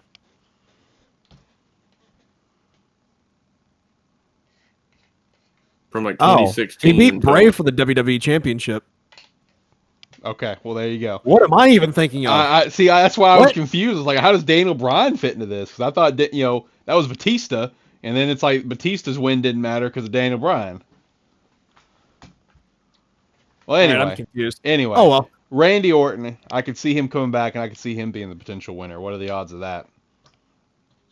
C: From like
B: oh,
C: 2016.
B: he beat
C: until-
B: Bray for the WWE Championship.
A: Okay, well there you go.
B: What am I even thinking of?
A: I see. That's why I was
B: What?
A: confused. Like, how does Daniel Bryan fit into this? Because I thought that that was Batista, and then it's like Batista's win didn't matter because of Daniel Bryan. Well,
B: All right,
A: anyway,
B: I'm confused.
A: anyway.
B: Oh well.
A: Randy Orton, I could see him coming back, and I could see him being the potential winner. What are the odds of that?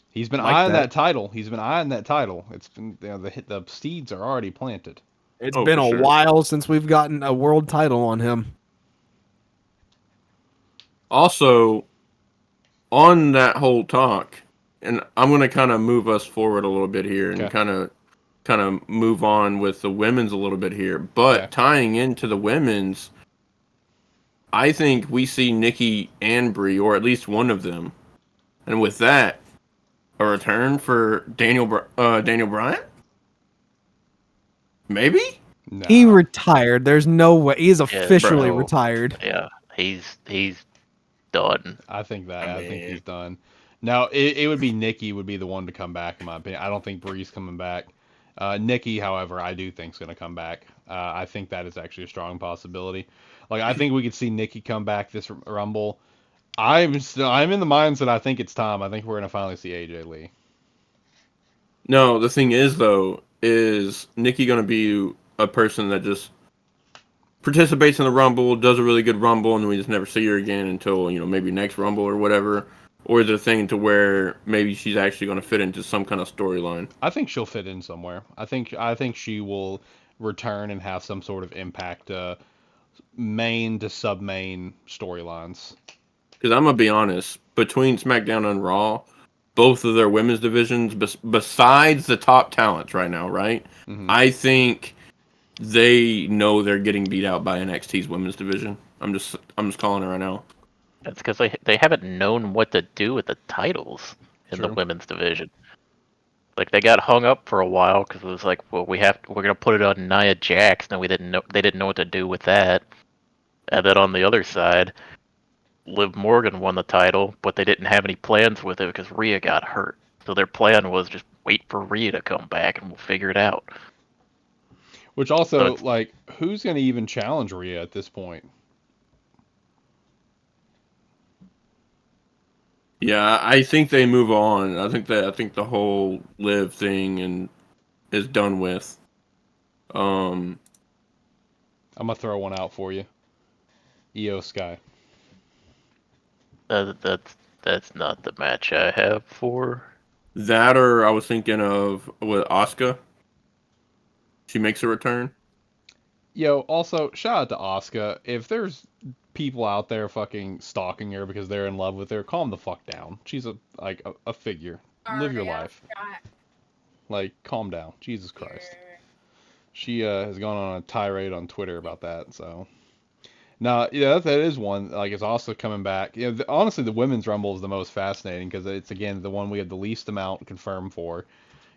A: He's been
B: Like
A: eyeing
B: that.
A: that title. He's been eyeing that title. It's been the seeds are already planted.
B: It's
C: Oh,
B: been
C: for
B: a
C: sure.
B: while since we've gotten a world title on him.
C: Also, on that whole talk, and I'm going to kind of move us forward a little bit here and
A: Okay.
C: kind of move on with the women's a little bit here. But
A: Okay.
C: tying into the women's, I think we see Nikki and Brie, or at least one of them, and with that, a return for Daniel Bryan. Maybe.
A: Nah.
B: He retired. There's no way. He's officially
D: bro.
B: retired.
D: Yeah, he's done.
A: I think that.
C: I
A: I think
C: mean,
A: he's done. Now it would be Nikki would be the one to come back in my opinion. I don't think Bree's coming back. Nikki, however, I do think is going to come back. I think that is actually a strong possibility. Like I think we could see Nikki come back this Rumble. I'm in the mindset. I think it's time. I think we're going to finally see AJ Lee.
C: no, the thing is though, is Nikki gonna be a person that just participates in the Rumble, does a really good Rumble, and then we just never see her again until maybe next Rumble or whatever? Or is it a thing to where maybe she's actually gonna fit into some kind of storyline?
A: I think she'll fit in somewhere. I think she will return and have some sort of impact, main to sub main storylines.
C: Because I'm gonna be honest, between SmackDown and Raw, both of their women's divisions, besides the top talents right now, right?
A: Hmm.
C: I think they know they're getting beat out by NXT's women's division. I'm just calling it right now.
D: That's because they haven't known what to do with the titles in the
A: True.
D: women's division. Like they got hung up for a while because it was like, well, we're gonna put it on Nia Jax, and they didn't know what to do with that. And then on the other side, Liv Morgan won the title, but they didn't have any plans with it because Rhea got hurt. So their plan was just wait for Rhea to come back and we'll figure it out.
A: Which
D: So
A: also,
D: it's
A: like, who's going to even challenge Rhea at this point?
C: Yeah, I think they move on. I think the whole Liv thing and is done with. Um,
A: I'm gonna throw one out for you. Io Sky.
D: that's not the match I have for.
C: that or I was thinking of with Asuka. She makes a return.
A: Yo, also shout out to Asuka. If there's people out there fucking stalking her because they're in love with her, calm the fuck down. She's a figure. Live your life. Like, calm down. Jesus Christ. She has gone on a tirade on Twitter about that. So, no, yeah, that is one. Like, it's also coming back. Honestly, the women's rumble is the most fascinating because it's again the one we have the least amount confirmed for.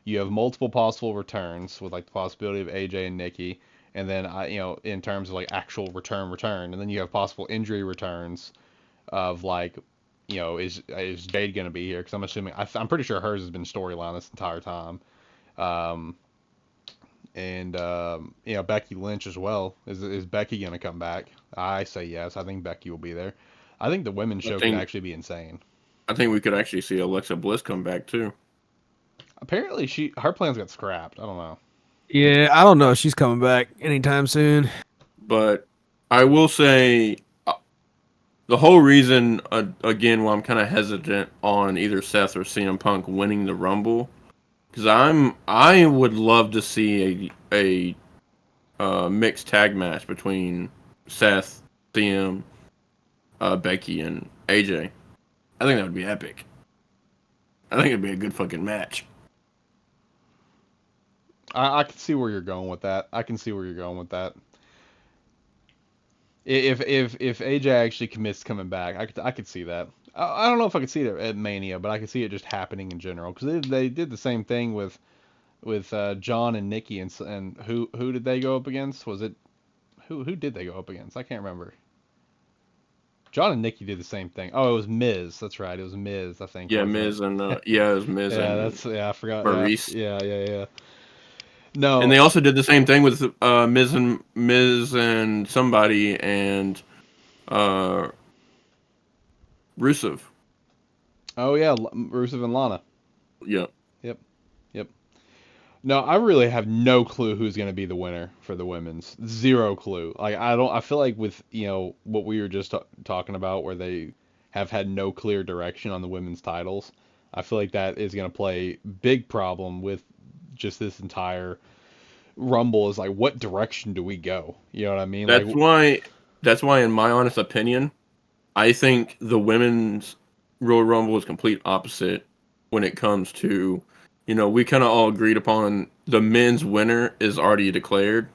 A: You have multiple possible returns with like the possibility of AJ and Nikki, and then in terms of like actual return, and then you have possible injury returns of like is Jade gonna be here? Because I'm assuming I'm pretty sure hers has been storyline this entire time. Um, and Becky Lynch as well. Is Becky gonna come back? I say yes. I think Becky will be there. I think the women's
C: I
A: show could
C: think
A: actually be insane.
C: I think we could actually see Alexa Bliss come back too.
A: Apparently her plans got scrapped. I don't know.
B: Yeah, I don't know if she's coming back anytime soon.
C: But I will say the whole reason again why I'm kind of hesitant on either Seth or CM Punk winning the Rumble because I would love to see a mixed tag match between Seth, CM, Becky, and AJ. I think that would be epic. I think it'd be a good fucking match.
A: I can see where you're going with that. I can see where you're going with that. If AJ actually commits to coming back, I could see that. I don't know if I could see it at Mania, but I could see it just happening in general because they did the same thing with John and Nikki and who did they go up against? Was it who did they go up against? I can't remember. John and Nikki did the same thing. Oh, it was Miz. That's right. It was Miz, I think,
C: Yeah,
A: wasn't
C: Miz and
A: it?
C: yeah, it was Miz
A: Yeah,
C: and
A: I forgot. Yeah,
C: Maurice.
A: yeah.
C: And
A: No.
C: they also did the same thing with Miz and somebody and uh, Rusev.
A: Oh yeah, Rusev and Lana.
C: Yeah,
A: Yep. Yep. No, I really have no clue who's going to be the winner for the women's. Zero clue. Like I don't. I feel like with what we were just talking about, where they have had no clear direction on the women's titles. I feel like that is going to play big problem with just this entire Rumble. Is like, what direction do we go? You know what I mean? Like,
C: that's why. That's why, in my honest opinion, I think the women's Royal Rumble is complete opposite when it comes to, we kind of all agreed upon the men's winner is already declared.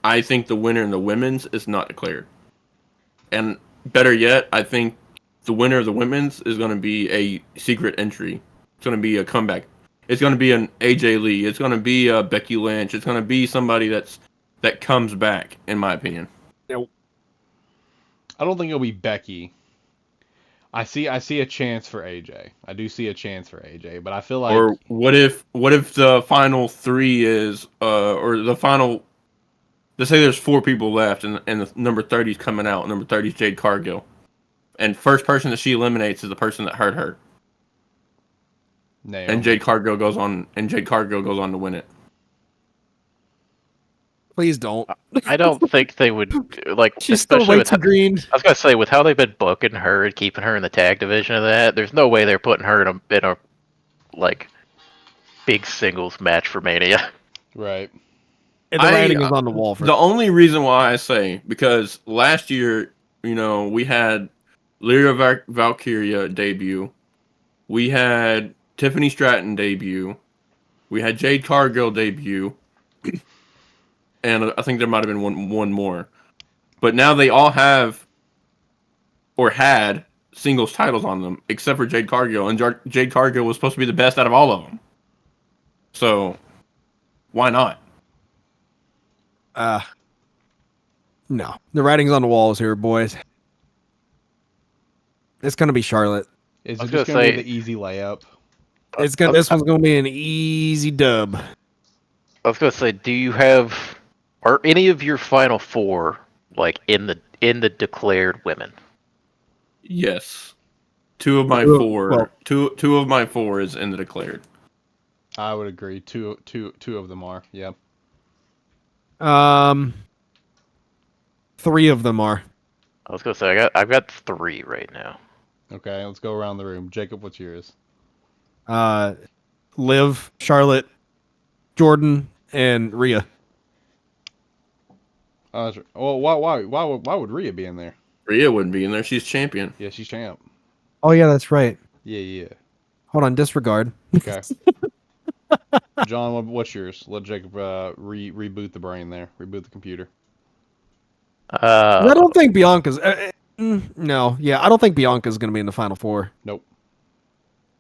C: I think the winner in the women's is not declared. And better yet, I think the winner of the women's is going to be a secret entry. It's going to be a comeback. It's going to be an AJ Lee. It's going to be a Becky Lynch. It's going to be somebody that's that comes back, in my opinion.
A: I don't think it'll be Becky. I see a chance for AJ. I do see a chance for AJ, but I feel like
C: Or what if the final 3 is or the final, let's say there's 4 people left and the number 30 is coming out. Number 30 is Jade Cargill. And first person that she eliminates is the person that hurt her.
A: Naomi.
C: And Jade Cargill goes on to win it.
B: Please don't.
D: I don't think they would like,
B: She's still
D: especially
B: way
D: with.
B: too green.
D: I was gonna say with how they've been booking her and keeping her in the tag division of that. There's no way they're putting her in a like big singles match for Mania.
A: Right.
B: And the writing is on the wall for
C: The only reason why I say, because last year, we had Lyra Valkyria debut. We had Tiffany Stratton debut. We had Jade Cargill debut. And I think there might have been one more. But now they all have or had singles titles on them, except for Jade Cargill. And Jade Cargill was supposed to be the best out of all of them. So, why not?
B: No. The writing's on the walls here, boys. It's gonna be Charlotte.
A: Is
D: I
A: it
D: was
A: just
D: gonna
A: gonna be
D: say-
A: the easy layup?
B: This one's gonna be an easy dub.
D: I was gonna say, are any of your final 4 like in the declared women?
C: Yes. 2 of my
B: Well,
C: 4. Two of my 4 is in the declared.
A: I would agree. Two of them are. Yeah.
B: 3 of them are.
D: I was gonna say I've got 3 right now.
A: Okay, let's go around the room. Jacob, what's yours?
B: Liv, Charlotte, Jordan, and Rhea.
A: Well, why would Rhea be in there?
C: Rhea wouldn't be in there. She's champion.
A: Yeah, she's champ.
B: Oh yeah, that's right.
A: Yeah.
B: Hold on, disregard.
A: Okay. John, what's yours? Let Jacob reboot the brain there. Reboot the computer.
B: I don't think Bianca's. No, yeah, I don't think Bianca's gonna be in the final 4.
A: Nope.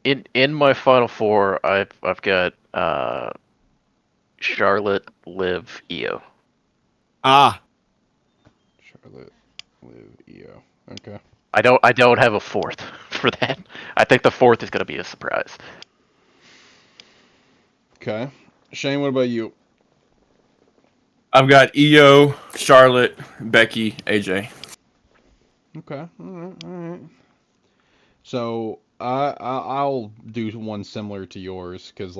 D: In my final 4, I've got Charlotte, Liv, Io.
A: Charlotte, Liv, Io. Okay.
D: I don't have a 4th for that. I think the 4th is gonna be a surprise.
A: Okay. Shane, what about you?
C: I've got Io, Charlotte, Becky, AJ.
A: Okay. All right. So I'll do one similar to yours because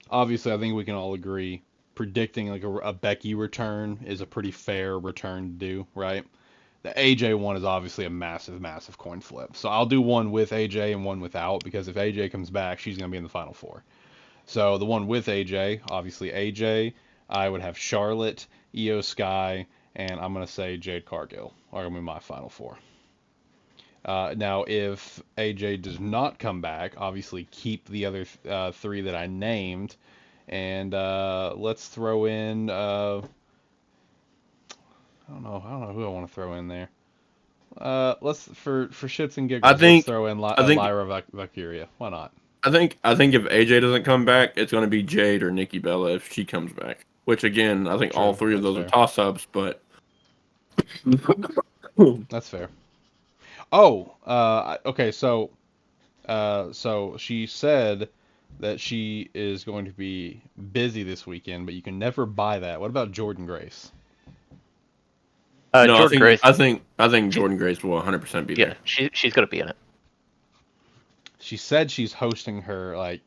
A: obviously I think we can all agree predicting a Becky return is a pretty fair return to do, right? The AJ one is obviously a massive coin flip. So I'll do one with AJ and one without because if AJ comes back, she's gonna be in the final 4. So the one with AJ, obviously AJ, I would have Charlotte, Io Sky, and I'm going to say Jade Cargill are going to be my final 4. Now, if AJ does not come back, obviously keep the other 3 that I named, and let's throw in. I don't know who I want to throw in there. Let's for shits and giggles. Let's throw in Lyra Valkyria. Why not?
C: I think if AJ doesn't come back, it's going to be Jade or Nikki Bella if she comes back. Which again, I think
A: True,
C: all 3 of
A: that's
C: those
A: fair.
C: are toss-ups, but
A: That's fair. Oh, okay. So she said that she is going to be busy this weekend, but you can never buy that. What about Jordan Grace?
C: no,
D: Jordan Grace.
C: I think Jordan Grace will 100% be there.
D: Yeah, she's gonna be in it.
A: She said she's hosting her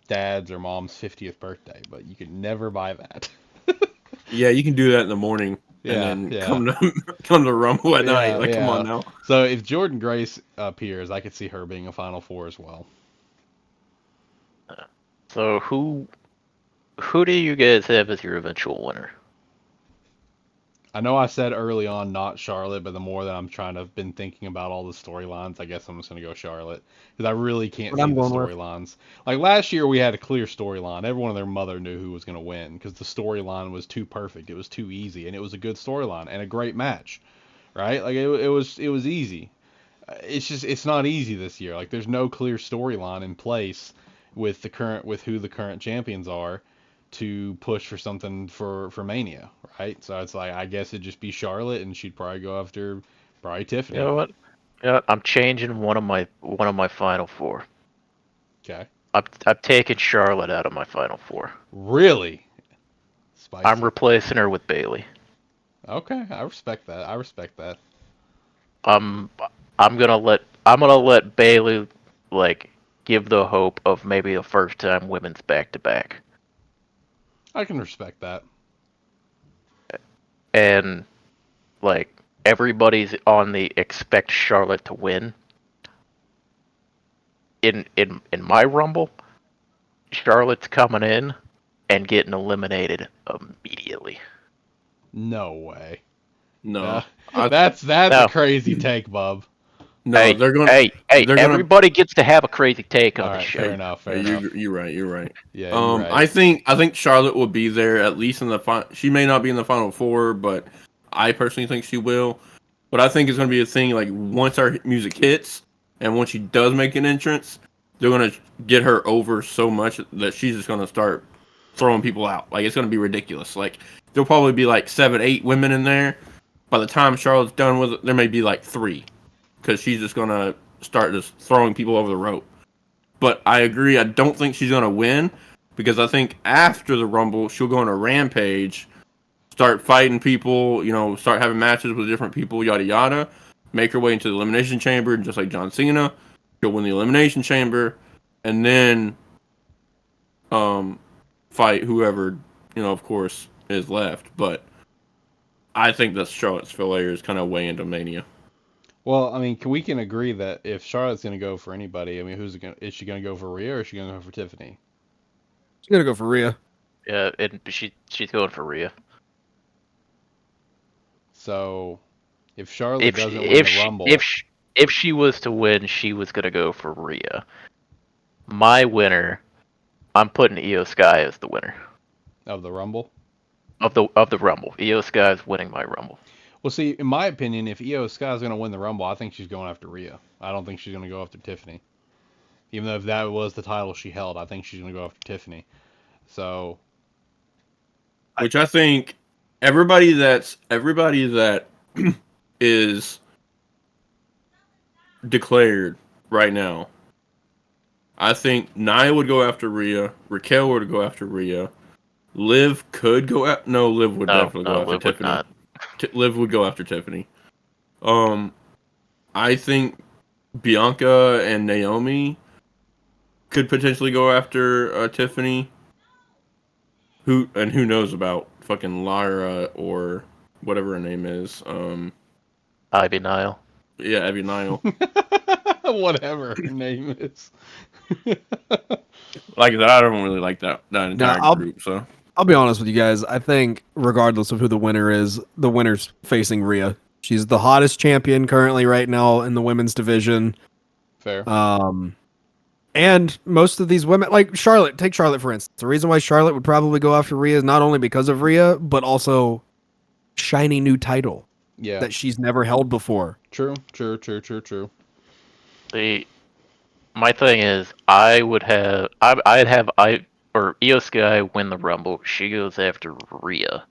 A: dad's or mom's 50th birthday, but you can never buy that.
C: Yeah, you can do that in the morning and then come to Rumble at night. Come on now.
A: So if Jordan Grace appears, I could see her being a Final 4 as well.
D: So who do you guys have as your eventual winner?
A: I know I said early on not Charlotte, but the more that I'm been thinking about all the storylines, I guess I'm just gonna go Charlotte because I really can't see the storylines. Like last year, we had a clear storyline. Everyone and their mother knew who was gonna win because the storyline was too perfect. It was too easy, and it was a good storyline and a great match, right? Like it was easy. It's not easy this year. Like there's no clear storyline in place with who the current champions are to push for something for Mania, right? So it's like I guess it'd just be Charlotte, and she'd probably go after probably
D: You
A: Tiffany.
D: know what? Yeah, I'm changing one of my final four.
A: Okay.
D: I'm taking Charlotte out of my final four.
A: Really
D: I'm
A: spicy.
D: replacing her with Bailey.
A: Okay, I respect that. I respect that.
D: I'm I'm gonna let Bailey like give the hope of maybe the first time women's back to back.
A: I can respect that.
D: And like everybody's on the expect Charlotte to win. In my rumble, Charlotte's coming in and getting eliminated immediately.
A: No way. Uh,
C: No, I
A: that's a
D: No,
A: crazy take, bub.
C: no.
D: hey,
C: They're gonna
D: hey, hey!
C: they're gonna.
D: Everybody gets to have a crazy take
A: All
D: on this
A: right, fair
D: show.
A: enough. Fair
C: You
A: enough.
C: you're right. You're right.
A: Yeah, you're right.
C: I think Charlotte will be there at least in the final. She may not be in the final four, but I personally think she will. But I think it's gonna be a thing like once our music hits and once she does make an entrance, they're gonna get her over so much that she's just gonna start throwing people out. Like it's gonna be ridiculous. Like there'll probably be like 7, 8 women in there. By the time Charlotte's done with it, there may be like 3 because she's just gonna start just throwing people over the rope. But I agree. I don't think she's gonna win because I think after the Rumble she'll go on a rampage, start fighting people. Start having matches with different people. Yada yada. Make her way into the Elimination Chamber, just like John Cena. She'll win the Elimination Chamber, and then fight whoever of course, is left. But I think that Charlotte's Flair is kind of way into Mania.
A: Well, I mean, we can agree that if Charlotte's gonna go for anybody, I mean, is she gonna go for Rhea or is she gonna go for Tiffany?
B: She's gonna go for Rhea.
D: Yeah, and she's going for Rhea.
A: So if Charlotte
D: If she,
A: doesn't win
D: if
A: the
D: she,
A: Rumble,
D: if she was to win, she was gonna go for Rhea. My winner, I'm putting Io Sky as the winner
A: of the Rumble.
D: of the Rumble. Io Sky is winning my Rumble.
A: Well, see, in my opinion, if Io Sky's gonna win the Rumble, I think she's going after Rhea. I don't think she's gonna go after Tiffany. Even though if that was the title she held, I think she's gonna go after Tiffany. So
C: Which I think everybody that is declared right now. I think Nia would go after Rhea. Raquel would go after Rhea. Liv could go after. No, Liv would
D: No,
C: definitely
D: no,
C: go after
D: Liv would
C: Tiffany.
D: not.
C: Liv would go after Tiffany. I think Bianca and Naomi could potentially go after Tiffany. Who knows about fucking Lyra or whatever her name is.
D: Ivy Nile.
C: Yeah, Abby Nile.
A: whatever her name is.
C: Like that, I don't really like that
B: Now,
C: entire group. So
B: I'll be honest with you guys. I think regardless of who the winner is, the winner's facing Rhea. She's the hottest champion currently right now in the women's division.
A: Fair.
B: And most of these women, like Charlotte, take Charlotte for instance. The reason why Charlotte would probably go after Rhea is not only because of Rhea, but also shiny new title
A: Yeah.
B: that she's never held before.
A: True.
D: My thing is, I'd have Io Sky win the Rumble. She goes after Rhea,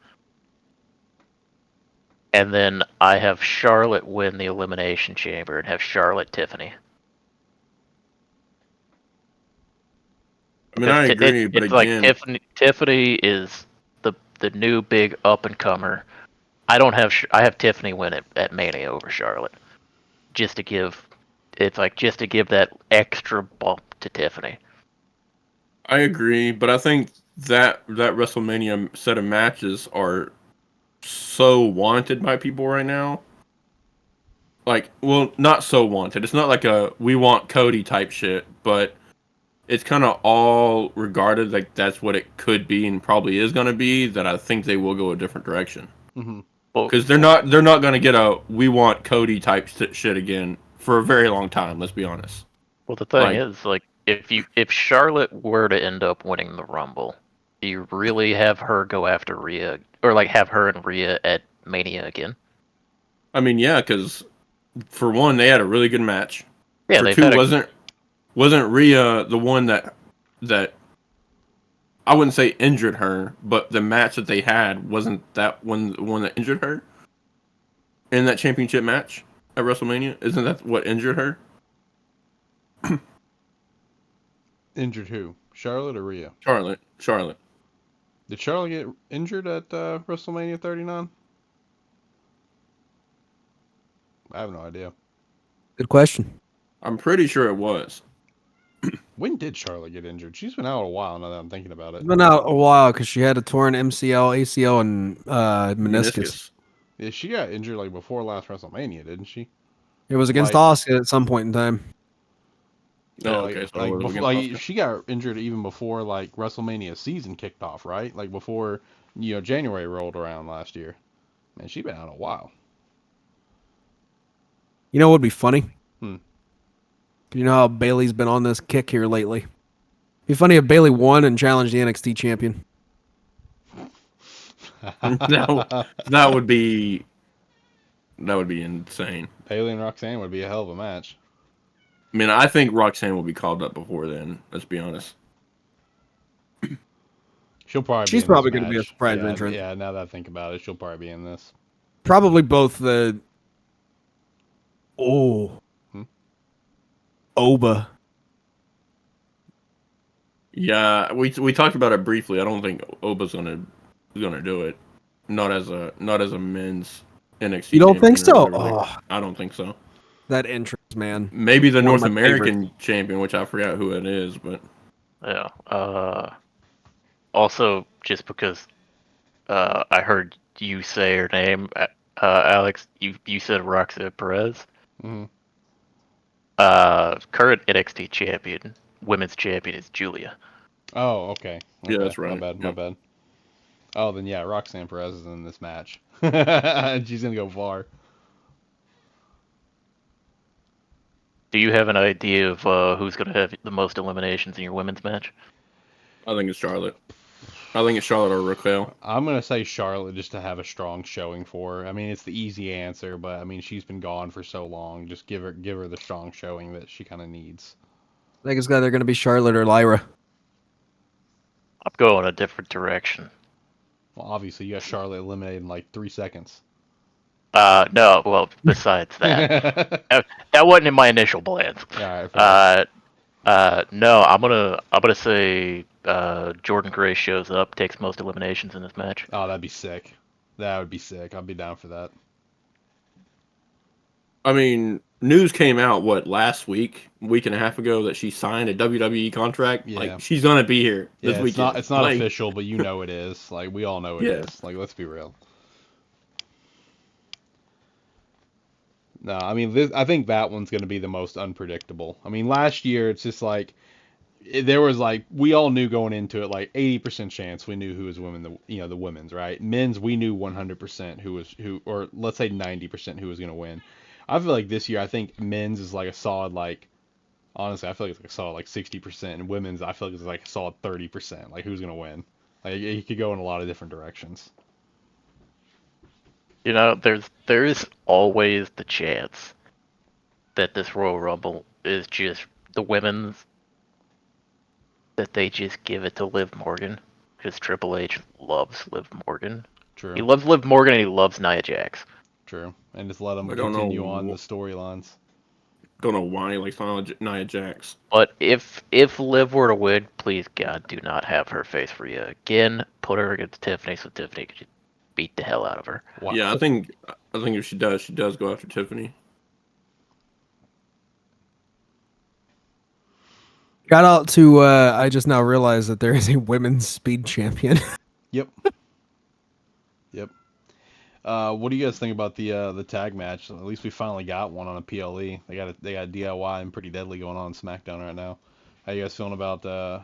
D: and then I have Charlotte win the Elimination Chamber and have Charlotte Tiffany.
C: I mean, I
D: Because
C: agree, but
D: it's
C: again,
D: like Tiffany is the new big up and comer. I have Tiffany win it at Mania over Charlotte, just to give that extra bump to Tiffany.
C: I agree, but I think that WrestleMania set of matches are so wanted by people right now. Like, well, not so wanted. It's not like a we want Cody type shit, but it's kind of all regarded like that's what it could be and probably is going to be. That I think they will go a different direction
A: Mm-hmm.
C: because they're not going to get a we want Cody type shit again for a very long time. Let's be honest.
D: Well, the thing
C: Like-
D: is, like, if Charlotte were to end up winning the Rumble, do you really have her go after Rhea, or like have her and Rhea at Mania again?
C: I mean, yeah, because for one, they had a really good match.
D: Yeah,
C: For
D: they've
C: two,
D: had
C: wasn't Rhea the one that I wouldn't say injured her, but the match that they had wasn't that one that injured her in that championship match at WrestleMania. Isn't that what injured her?
A: Injured who? Charlotte or Rhea?
C: Charlotte.
A: Did Charlotte get injured at WrestleMania 39? I have no idea.
B: Good question.
C: I'm pretty sure it was.
A: When did Charlotte get injured? She's been out a while now that I'm thinking about it.
B: It's been out a while because she had a torn MCL, ACL, and meniscus.
A: Yeah, she got injured like before last WrestleMania, didn't she?
B: It was against
A: Like-
B: Asuka at some point in time.
A: Yeah,
C: Oh,
A: like,
C: okay. So
A: like,
C: it was
A: before,
C: against
A: like
C: Asuka.
A: she got injured even before like WrestleMania season kicked off, right? Like before January rolled around last year. Man, she been out a while.
B: You know what would be funny?
A: Hmm.
B: You know how Bailey's been on this kick here lately. It'd be funny if Bailey won and challenged the NXT champion.
C: that would be insane.
A: Bailey and Roxanne would be a hell of a match.
C: I mean, I think Roxanne will be called up before then. Let's be honest.
A: She'll probably.
B: She's
A: be in
B: probably
A: this
B: going to be a
A: match.
B: surprise
A: Yeah,
B: entrant.
A: Yeah, now that I think about it, she'll probably be in this.
B: Probably both the. Oh.
A: Hmm?
B: Oba.
C: Yeah, we talked about it briefly. I don't think Oba's gonna do it. Not as a men's NXT.
B: You don't think
C: champion or
B: so?
C: whatever.
B: Oh,
C: I don't think so.
B: that entrance, man.
C: Maybe the
B: One of
C: North
B: my
C: American champion, which I forgot who it is, but
D: Yeah. Also, just because I heard you say her name, Alex, you said Roxanne Perez.
A: Hmm.
D: Current NXT champion, women's champion is Julia.
A: Oh, okay.
C: Yeah,
A: Okay,
C: that's right.
A: My bad. My
C: Yep.
A: bad. Oh, then yeah, Roxanne Perez is in this match. She's gonna go far.
D: Do you have an idea of who's going to have the most eliminations in your women's match?
C: I think it's Charlotte. I think it's Charlotte or Raquel.
A: I'm gonna say Charlotte just to have a strong showing for her. I mean, it's the easy answer, but I mean, she's been gone for so long. Just give her the strong showing that she kind of needs.
B: I think it's either going to be Charlotte or Lyra.
D: I'm going a different direction.
A: Well, obviously, you got Charlotte eliminated in like 3 seconds.
D: No, well, besides that, that wasn't in my initial plans.
A: All right, fair.
D: No, I'm gonna say Jordan Gray shows up, takes most eliminations in this match.
A: Oh, that'd be sick. That would be sick. I'd be down for that.
C: I mean, news came out week and a half ago that she signed a WWE contract.
A: Yeah.
C: Like she's gonna be here this
A: Yeah,
C: weekend.
A: it's not
C: Like,
A: official, but you know it is. Like we all know it is.
C: Yeah.
A: Like let's be real. No, I mean I think that one's going to be the most unpredictable. I mean last year it's just like there was like we all knew going into it like 80% chance we knew who was the women's, right? Men's we knew 100% who or let's say 90% who was going to win. I feel like this year I think men's is like a solid like honestly I feel like it's like a solid like 60% and women's I feel like it's like a solid 30% like who's going to win. Like it could go in a lot of different directions.
D: You know, there is always the chance that this Royal Rumble is just the women's, that they just give it to Liv Morgan, because Triple H loves Liv Morgan.
A: True.
D: He loves Liv Morgan and he loves Nia Jax.
A: True. And just let them
C: I don't
A: continue
C: know
A: on the storylines.
C: don't know why he likes Nia Jax.
D: But if Liv were to win, please God, do not have her face Rhea again. Put her against Tiffany so Tiffany could just beat the hell out of her.
A: Wow.
C: Yeah, I think if she does go after Tiffany.
B: Shout out to, I just now realized that there is a women's speed champion.
A: Yep. Yep. What do you guys think about the tag match? At least we finally got one on a PLE. They got DIY and Pretty Deadly going on SmackDown right now. How you guys feeling about the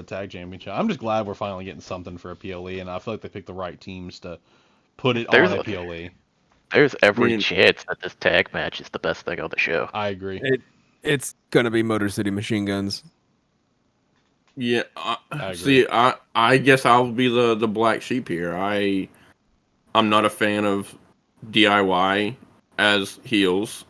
A: tag championship? I'm just glad we're finally getting something for a PLE, and I feel like they picked the right teams to put it on a PLE.
D: There's every
C: I mean-
D: chance that this tag match is the best thing on the show.
A: I agree.
B: It's going to be Motor City Machine Guns.
C: Yeah,
A: I agree.
C: see, I guess I'll be the black sheep here. I'm not a fan of DIY as heels,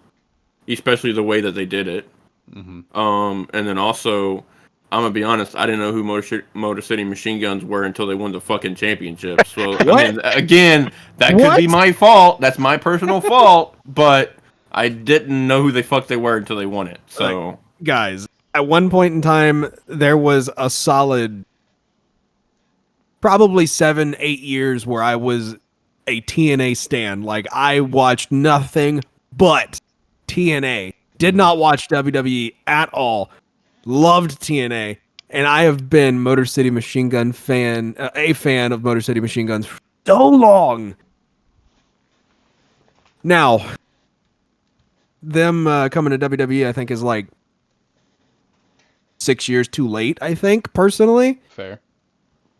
C: especially the way that they did it.
A: Hmm.
C: And then also I'm gonna be honest. I didn't know who Motor City Machine Guns were until they won the fucking championship. So I
B: What?
C: mean, again, that could be
B: What?
C: my fault. That's my personal fault. But I didn't know who the fuck they were until they won it. So
B: Guys, at one point in time, there was a solid probably 7-8 years where I was a TNA stan. Like, I watched nothing but TNA. Did not watch WWE at all. Loved TNA. And I have been Motor City Machine Gun fan, a fan of Motor City Machine Guns for so long. Now, them coming to WWE, I think, is like 6 years too late, I think, personally.
A: Fair.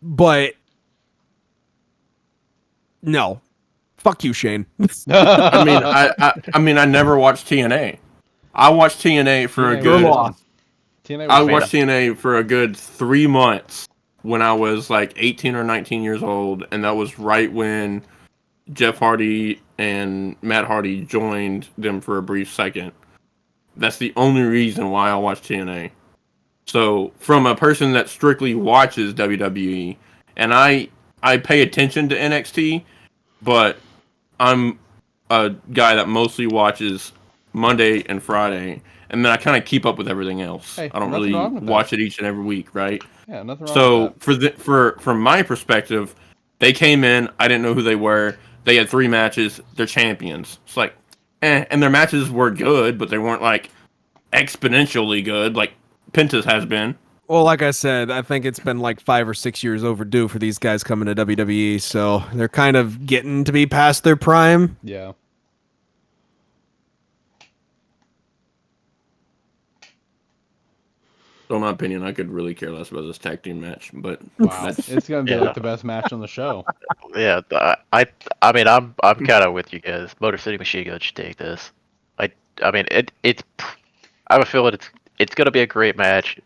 B: But no. Fuck you, Shane.
C: I mean, I mean, I never watched TNA. I watched TNA for a
A: TNA
B: You're
C: good.
B: lost.
A: TNA
C: I
A: was
C: watched
A: fun.
C: TNA for a good 3 months when I was like 18 or 19 years old, and that was right when Jeff Hardy and Matt Hardy joined them for a brief second. That's the only reason why I watch TNA. So, from a person that strictly watches WWE, and I pay attention to NXT, but I'm a guy that mostly watches Monday and Friday, and then I kind of keep up with everything else.
A: Hey,
C: I don't
A: nothing
C: really
A: wrong with that.
C: watch it each and every week, right?
A: Yeah, nothing wrong
C: So
A: with that.
C: from my perspective, they came in. I didn't know who they were. They had 3 matches. They're champions. It's like, and their matches were good, but they weren't like exponentially good like Penta's has been.
B: Well, like I said, I think it's been like 5 or 6 years overdue for these guys coming to WWE, so they're kind of getting to be past their prime.
A: Yeah.
C: So in my opinion, I could really care less about this tag team match, but
A: Wow.
C: that's
A: It's gonna be
D: Yeah.
A: like the best match on the show.
D: Yeah, I mean, I'm kind of with you guys. Motor City Machine Gun should take this. I mean, it's. I have a feeling it's gonna be a great match.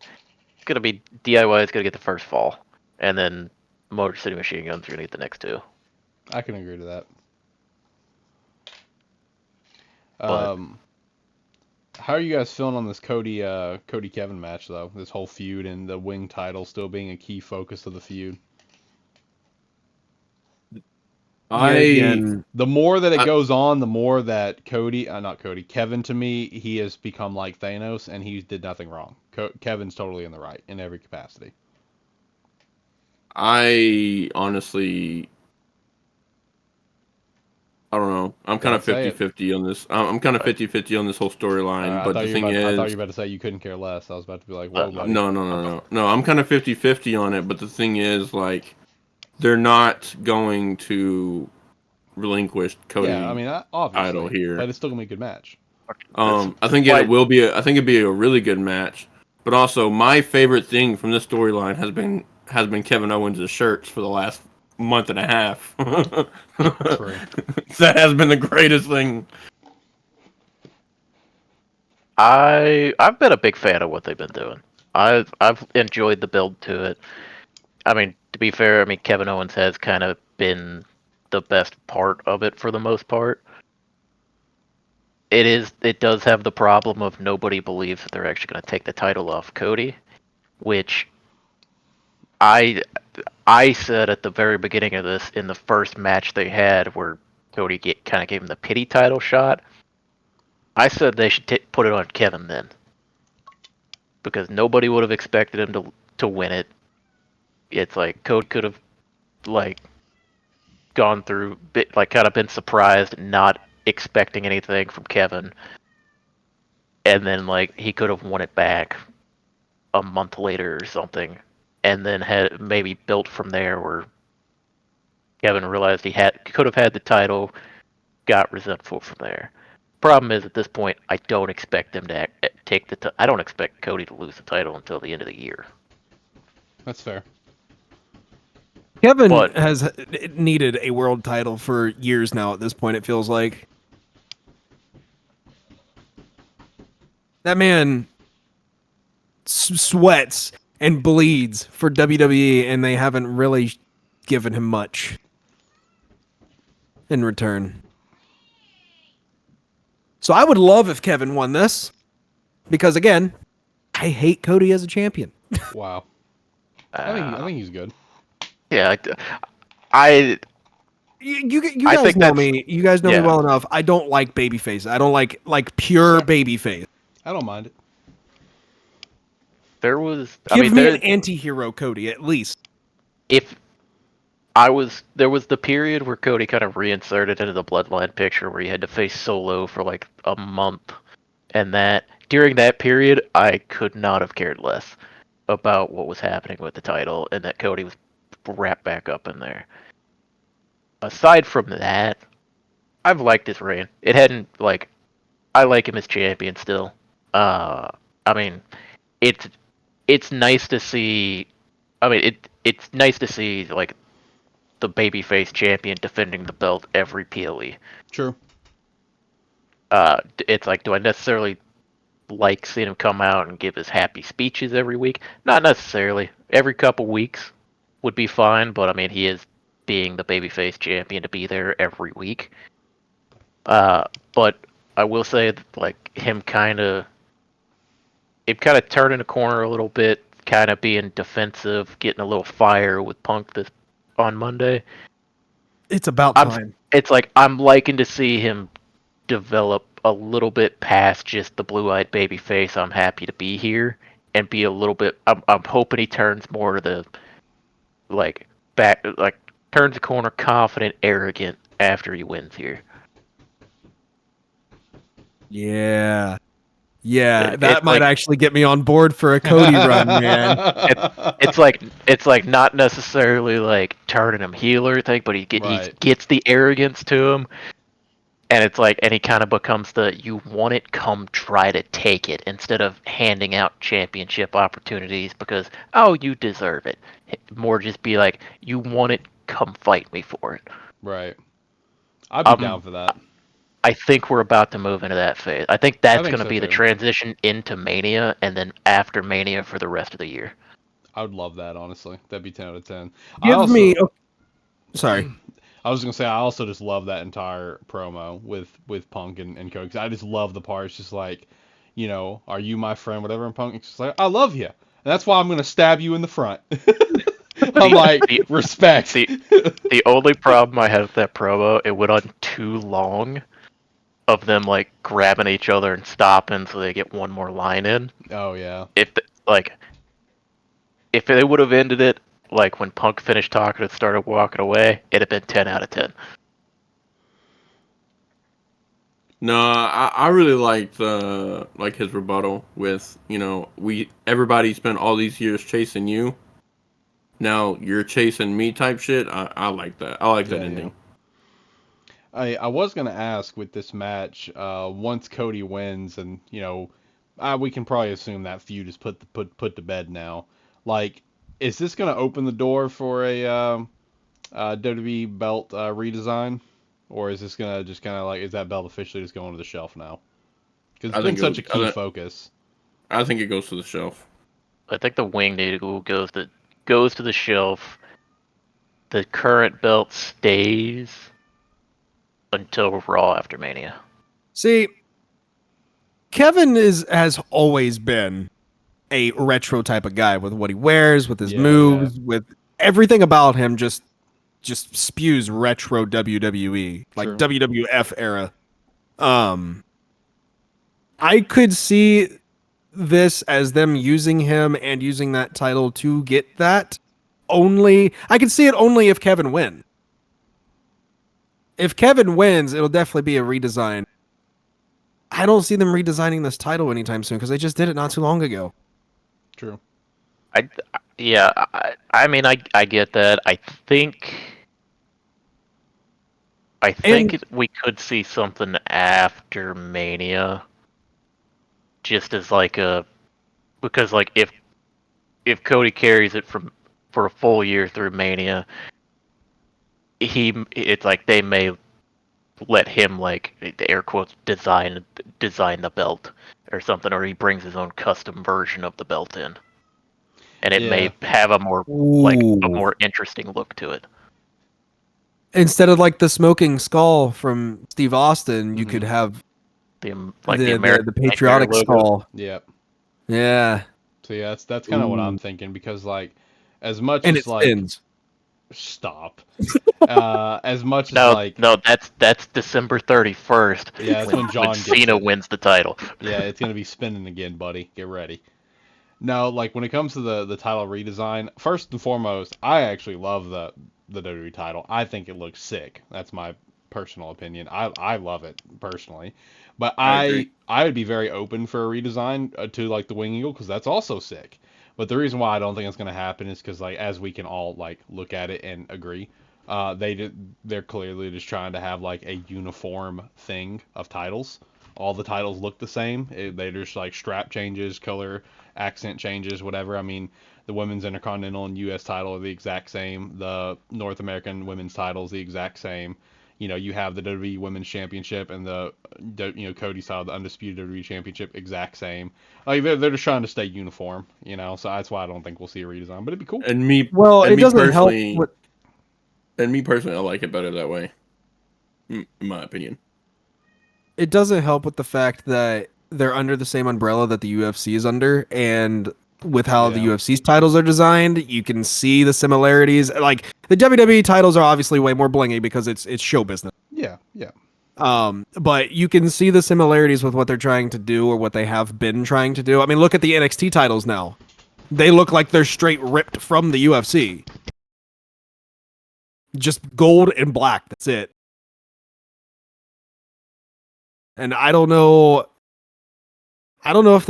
D: It's gonna be DIY is gonna get the first fall, and then Motor City Machine Guns are gonna get the next 2.
A: I can agree to that.
D: But-
A: How are you guys feeling on this Cody Kevin match though? This whole feud and the wing title still being a key focus of the feud.
B: Again,
A: The more that it
C: I-
A: goes on, the more that Kevin to me, he has become like Thanos and he did nothing wrong. Kevin's totally in the right in every capacity.
C: I honestly, I don't know. I'm kind of
A: Say it.
C: 50-50 on this. I'm kind of 50-50 on this whole storyline. But the thing
A: I thought you
C: is,
A: were about to say you couldn't care less. I was about to be like, whoa, buddy.
C: no. I'm kind of 50-50 on it. But the thing is, like, they're not going to relinquish Cody
A: Yeah, I mean, obviously,
C: title here.
A: but it's still gonna be a good match.
C: I think it will be. I think it'd be a really good match. But also, my favorite thing from this storyline has been Kevin Owens' shirts for the last month and a half.
A: True.
C: That has been the greatest thing.
D: I've been a big fan of what they've been doing. I've enjoyed the build to it. I mean, to be fair, I mean Kevin Owens has kind of been the best part of it for the most part. It does have the problem of nobody believes that they're actually going to take the title off Cody, which I said at the very beginning of this in the first match they had where Cody kind of gave him the pity title shot. I said they should put it on Kevin then, because nobody would have expected him to win it. It's like Cody could have like gone through like kind of been surprised, not expecting anything from Kevin, and then like he could have won it back a month later or something, and then had maybe built from there where Kevin realized he could have had the title, got resentful from there. Problem is, at this point, I don't expect them to take I don't expect Cody to lose the title until the end of the year.
A: That's fair.
B: Kevin
D: But-
B: has needed a world title for years now at this point, it feels like. That man sweats and bleeds for WWE, and they haven't really given him much in return. So I would love if Kevin won this, because again, I hate Cody as a champion.
A: Wow. I think he's good.
D: Yeah, I
B: You
D: I
B: guys
D: think
B: know
D: that's
B: me. You guys know me
D: yeah.
B: well enough. I don't like babyface. I don't like pure
A: Same.
B: babyface.
A: I don't mind it.
D: There was, I
B: Give
D: mean,
B: me an
D: there
B: anti-hero Cody at least.
D: if there was the period where Cody kind of reinserted into the Bloodline picture where he had to face Solo for like a month, and that during that period, I could not have cared less about what was happening with the title, and that Cody was wrapped back up in there. Aside from that, I've liked his reign. It hadn't like I like him as champion still. Uh, I mean, it's it's nice to see. I mean, it's nice to see like the babyface champion defending the belt every PLE.
A: True.
D: It's like, do I necessarily like seeing him come out and give his happy speeches every week? Not necessarily. Every couple weeks would be fine, but I mean, he is being the babyface champion to be there every week. Uh, but I will say that, like him kind of turning the corner a little bit, kind of being defensive, getting a little fire with Punk this on Monday.
B: It's about
D: I'm
B: time.
D: it's like I'm liking to see him develop a little bit past just the blue-eyed baby face. I'm happy to be here and be a little bit. I'm hoping he turns more to the like back like turns the corner, confident, arrogant after he wins here.
B: Yeah. Yeah,
D: It's
B: that might
D: like
B: actually get me on board for a Cody run, man.
D: it, it's like not necessarily like turning him heel or anything, but he
A: Right.
D: gets the arrogance to him, and it's like, and he kind of becomes the you want it, come try to take it instead of handing out championship opportunities because oh you deserve it. More just be like you want it, come fight me for it.
A: Right. I'd be down
D: Um,
A: for that.
D: I think we're about to move into that phase. I think
A: I
D: that's
A: think
D: going to
A: so
D: be the
A: too.
D: transition into Mania, and then after Mania for the rest of the year.
A: I would love that, honestly. That'd be 10 out of 10. I
B: Give me.
A: also,
B: Oh, sorry.
A: I was gonna say, I also just love that entire promo with Punk and Cody. 'Cause I just love the parts, just like, are you my friend, whatever. And Punk, it's just like, I love you, and that's why I'm gonna stab you in the front. I'm
D: The
A: like,
D: the
A: respect.
D: the the only problem I had with that promo, it went on too long of them like grabbing each other and stopping so they get one more line in.
A: Oh yeah,
D: If like if they would have ended it like when Punk finished talking and started walking away, it'd have been 10 out of 10.
C: No, I really liked like his rebuttal with everybody spent all these years chasing you. Now you're chasing me type shit. I like that. I like that
A: yeah, yeah.
C: ending.
A: I was gonna ask with this match, once Cody wins, and we can probably assume that feud is put to bed now. Like, is this gonna open the door for a WWE belt redesign, or is this gonna just kind of like, is that belt officially just going to the shelf now? Because it's
C: I
A: been
C: think
A: such a
C: it.
A: key focus.
C: I think it goes to the shelf.
D: I think the winged eagle goes to the shelf. The current belt stays until Raw after Mania.
B: See, Kevin has always been a retro type of guy with what he wears, with his
A: Yeah, yeah,
B: moves, with everything about him. Just spews retro WWE, like
A: true.
B: WWF era. Um, I could see this as them using him and using that title to get that. Only I can see it only if Kevin wins. If Kevin wins, it'll definitely be a redesign. I don't see them redesigning this title anytime soon because they just did it not too long ago.
A: True.
D: I yeah, I mean I get that. I think
B: And
D: we could see something after Mania, just as like a because like if Cody carries it for a full year through Mania, it's like they may let him like the air quotes design the belt or something, or he brings his own custom version of the belt in, and it
A: Yeah.
D: may have a more
B: ooh,
D: interesting look to it.
B: instead of like the smoking skull from Steve Austin, you
A: Hmm.
B: could have
D: The like the
B: the
D: American Nightmare
B: patriotic
D: logo.
B: skull.
A: Yep.
B: Yeah.
A: So yeah, that's kind of what I'm
B: Ooh.
A: thinking because like, as much
B: And
A: as
B: it
A: like,
B: spins.
A: stop. As much as
D: No,
A: like,
D: no, that's December 31st
A: yeah, that's when
D: when
A: John gets
D: Cena
A: it.
D: wins the title.
A: Yeah, it's gonna be spinning again, buddy. Get ready. No, like when it comes to the title redesign, first and foremost, I actually love the WWE title. I think it looks sick. That's my personal opinion. I love it personally, but
C: I agree.
A: I would be very open for a redesign to like the Wing Eagle because that's also sick. But the reason why I don't think it's gonna happen is because like as we can all like look at it and agree, they're clearly just trying to have like a uniform thing of titles. All the titles look the same. They just like strap changes, color, accent changes, whatever. I mean, the women's Intercontinental and U.S. title are the exact same. The North American women's title is the exact same. You know, you have the WWE Women's Championship and the Cody's title, the Undisputed WWE Championship, exact same. Like they're just trying to stay uniform. You know, so that's why I don't think we'll see a redesign, but it'd be cool.
C: And me,
B: Well,
C: and
B: it
C: me
B: doesn't help
C: personally,
B: with
C: I like it better that way, in my opinion.
B: it doesn't help with the fact that they're under the same umbrella that the UFC is under, and with how the
A: Yeah.
B: UFC's titles are designed, you can see the similarities. Like the WWE titles are obviously way more blingy because it's show business.
A: Yeah, yeah.
B: But you can see the similarities with what they're trying to do or what they have been trying to do. I mean, look at the NXT titles now. They look like they're straight ripped from the UFC. Just gold and black. That's it. And I don't know. I don't know if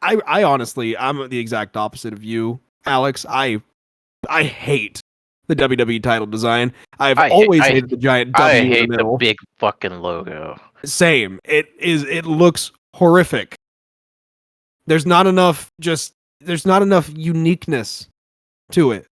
B: I honestly, I'm the exact opposite of you, Alex. I hate the WWE title design. I've
D: I ha-
B: always
D: I
B: hated the giant
D: I
B: W in the
D: hate the
B: middle.
D: big fucking logo.
B: Same. It looks horrific. There's not enough uniqueness to it.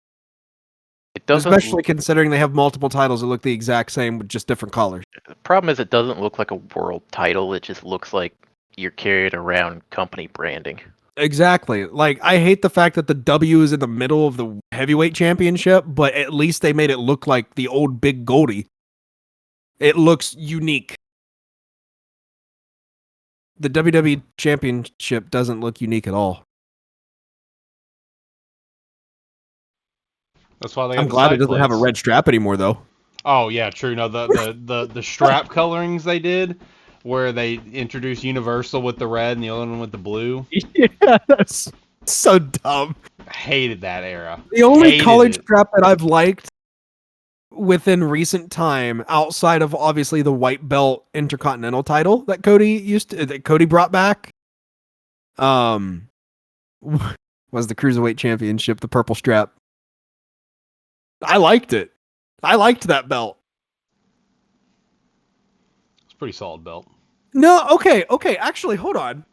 D: It doesn't.
B: Especially considering they have multiple titles that look the exact same with just different colors.
D: The problem is it doesn't look like a world title. It just looks like you're carrying around company branding.
B: Exactly. Like I hate the fact that the W is in the middle of the heavyweight championship, but at least they made it look like the old Big Goldie. It looks unique. The WWE championship doesn't look unique at all.
A: That's why they got
B: I'm
A: the
B: glad it
A: side
B: doesn't have a
A: plates.
B: red strap anymore though.
A: Oh yeah, true. No, the strap colorings they did, where they introduced Universal with the red and the other one with the blue.
B: Yeah, that's so dumb.
A: Hated that era.
B: The only
A: Hated
B: collared
A: it.
B: strap that I've liked within recent time, outside of obviously the white belt intercontinental title that Cody brought back, um, was the cruiserweight championship, the purple strap. I liked it. I liked that belt.
A: It's a pretty solid belt.
B: No, okay. Actually, hold on.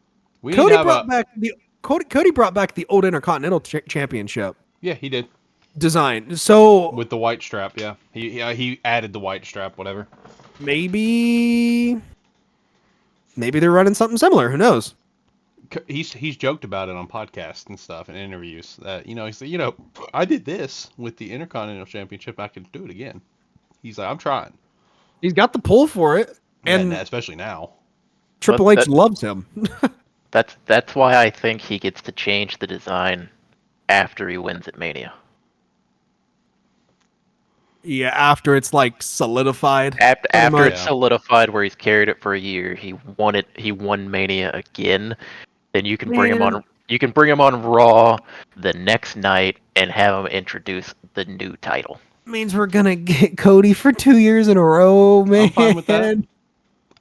A: We need to have a.
B: Cody brought back the old intercontinental championship
A: Yeah, he did
B: design. So
A: with the white strap. Yeah, he added the white strap. Whatever.
B: maybe they're running something similar. Who knows?
A: He's joked about it on podcasts and stuff and interviews that he said I did this with the Intercontinental Championship. I could do it again. He's like, I'm trying.
B: He's got the pull for it, and
A: especially now.
B: Triple
D: But
B: H loves him.
D: That's why I think he gets to change the design after he wins at Mania.
B: Yeah, after it's like solidified.
D: After
B: much.
D: it's solidified, where he's carried it for a year, he won Mania again. Then you can bring him
B: Man.
D: on. You can bring him on Raw the next night and have him introduce the new title.
B: Means we're gonna get Cody for 2 years in a row, man.
A: I'm fine with that.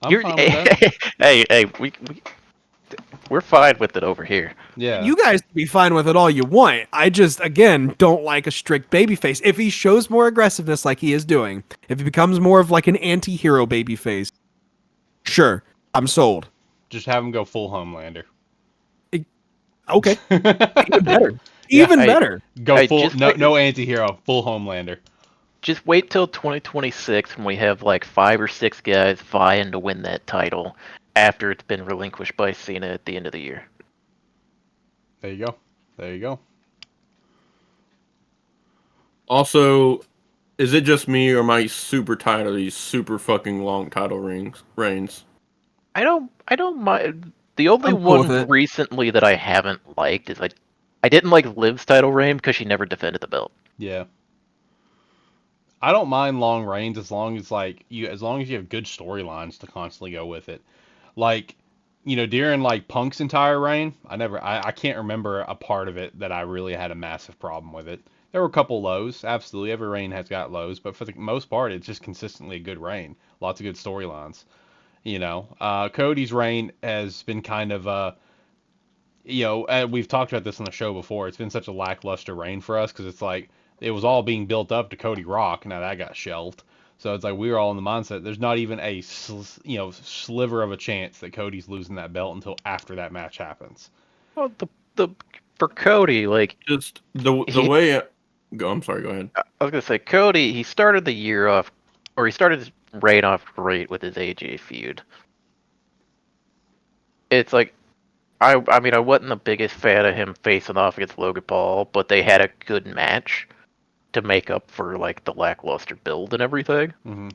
A: I'm fine with that.
D: Hey, we're fine with it over here.
A: Yeah.
B: You guys can be fine with it all you want. I just, again, don't like a strict babyface. If he shows more aggressiveness like he is doing, if he becomes more of like an anti-hero babyface, sure, I'm sold.
A: Just have him go full Homelander.
B: Okay, even better. Even better.
A: Go
D: Hey,
A: full.
D: just
A: No,
D: wait.
A: no anti-hero. Full Homelander.
D: Just wait till 2026 when we have like 5 or 6 guys vying to win that title after it's been relinquished by Cena at the end of the year.
A: There you go. There you go.
C: Also, is it just me or am I super tired of these super fucking long title reigns?
D: I don't mind. The only
B: I'm cool with
D: one
B: it.
D: recently that I haven't liked is I didn't like Liv's title reign because she never defended the belt.
A: Yeah. I don't mind long reigns as long as you have good storylines to constantly go with it. Like, during like Punk's entire reign, I can't remember a part of it that I really had a massive problem with it. There were a couple lows, absolutely. Every reign has got lows, but for the most part, it's just consistently a good reign. Lots of good storylines. Cody's reign has been kind of we've talked about this on the show before. It's been such a lackluster reign for us because it's like it was all being built up to Cody Rock. Now that got shelved. So it's like we were all in the mindset. There's not even a sliver of a chance that Cody's losing that belt until after that match happens.
D: Well, the for Cody, like
C: Just the
D: he,
C: way. Go. I'm sorry. Go ahead.
D: I was gonna say Cody, he started the year off, or he started his reign off great with his AJ feud. It's like I mean I wasn't the biggest fan of him facing off against Logan Paul, but they had a good match to make up for like the lackluster build and everything.
A: Hmm.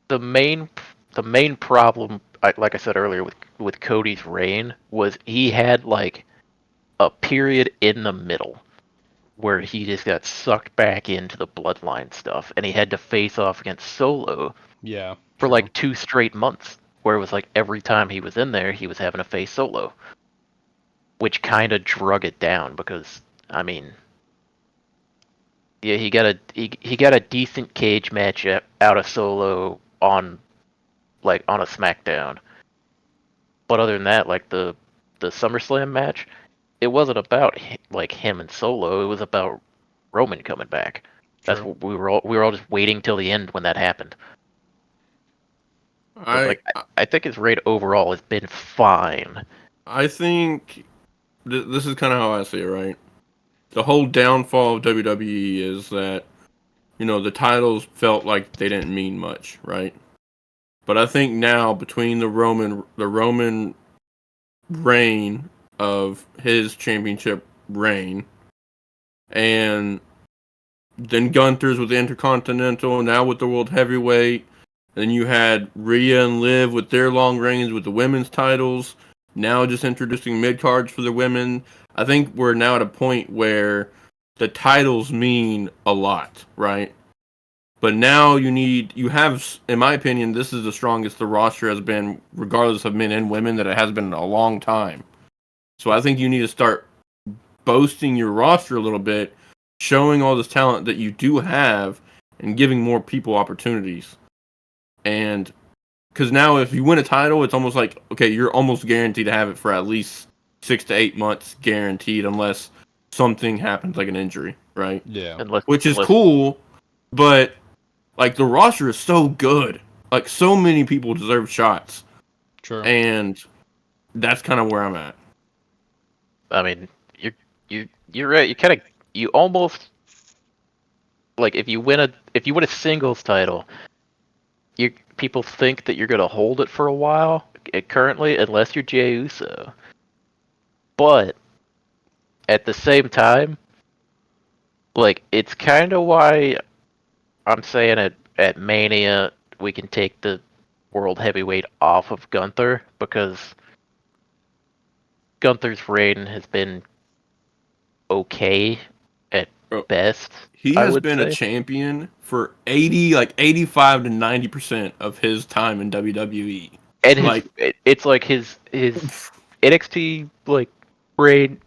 D: The main the main problem, like I said earlier, with Cody's reign was he had like a period in the middle where he just got sucked back into the bloodline stuff, and he had to face off against Solo
A: Yeah,
D: for
A: true.
D: like 2 straight months, where it was like every time he was in there, he was having to face Solo, which kind of drug it down because I mean, yeah, he got a decent cage match out of Solo on on a SmackDown, but other than that, like the SummerSlam match, it wasn't about like him and Solo. It was about Roman coming back. That's
A: True.
D: what we were all just waiting till the end when that happened. So it's
C: I
D: like I think his rate overall has been fine.
C: I think this is kind of how I see it. Right. The whole downfall of WWE is that the titles felt like they didn't mean much. Right. But I think now between the Roman reign of his championship reign and then Gunther's with the Intercontinental, now with the World Heavyweight. Then you had Rhea and Liv with their long reigns with the women's titles. Now just introducing mid cards for the women. I think we're now at a point where the titles mean a lot, right? But now you have, in my opinion, this is the strongest the roster has been, regardless of men and women, that it has been in a long time. So I think you need to start boasting your roster a little bit, showing all this talent that you do have, and giving more people opportunities. And because now, if you win a title, it's almost like, okay, you're almost guaranteed to have it for at least 6 to 8 months, guaranteed, unless something happens like an injury, right?
A: Yeah,
C: Which is
D: Unless
C: cool, but like the roster is so good. Like so many people deserve shots,
A: true.
C: and that's kind of where I'm at.
D: I mean you're right. You almost like if you win a singles title, you people think that you're gonna hold it for a while currently, unless you're Jey Uso. But at the same time, like it's kind of why I'm saying at Mania we can take the world heavyweight off of Gunther because Gunther's reign has been okay at
C: Bro,
D: best,
C: he
D: I
C: has
D: would
C: been a
D: say.
C: champion for 85 to 90% of his time in WWE.
D: And
C: Like,
D: it's like his NXT like reign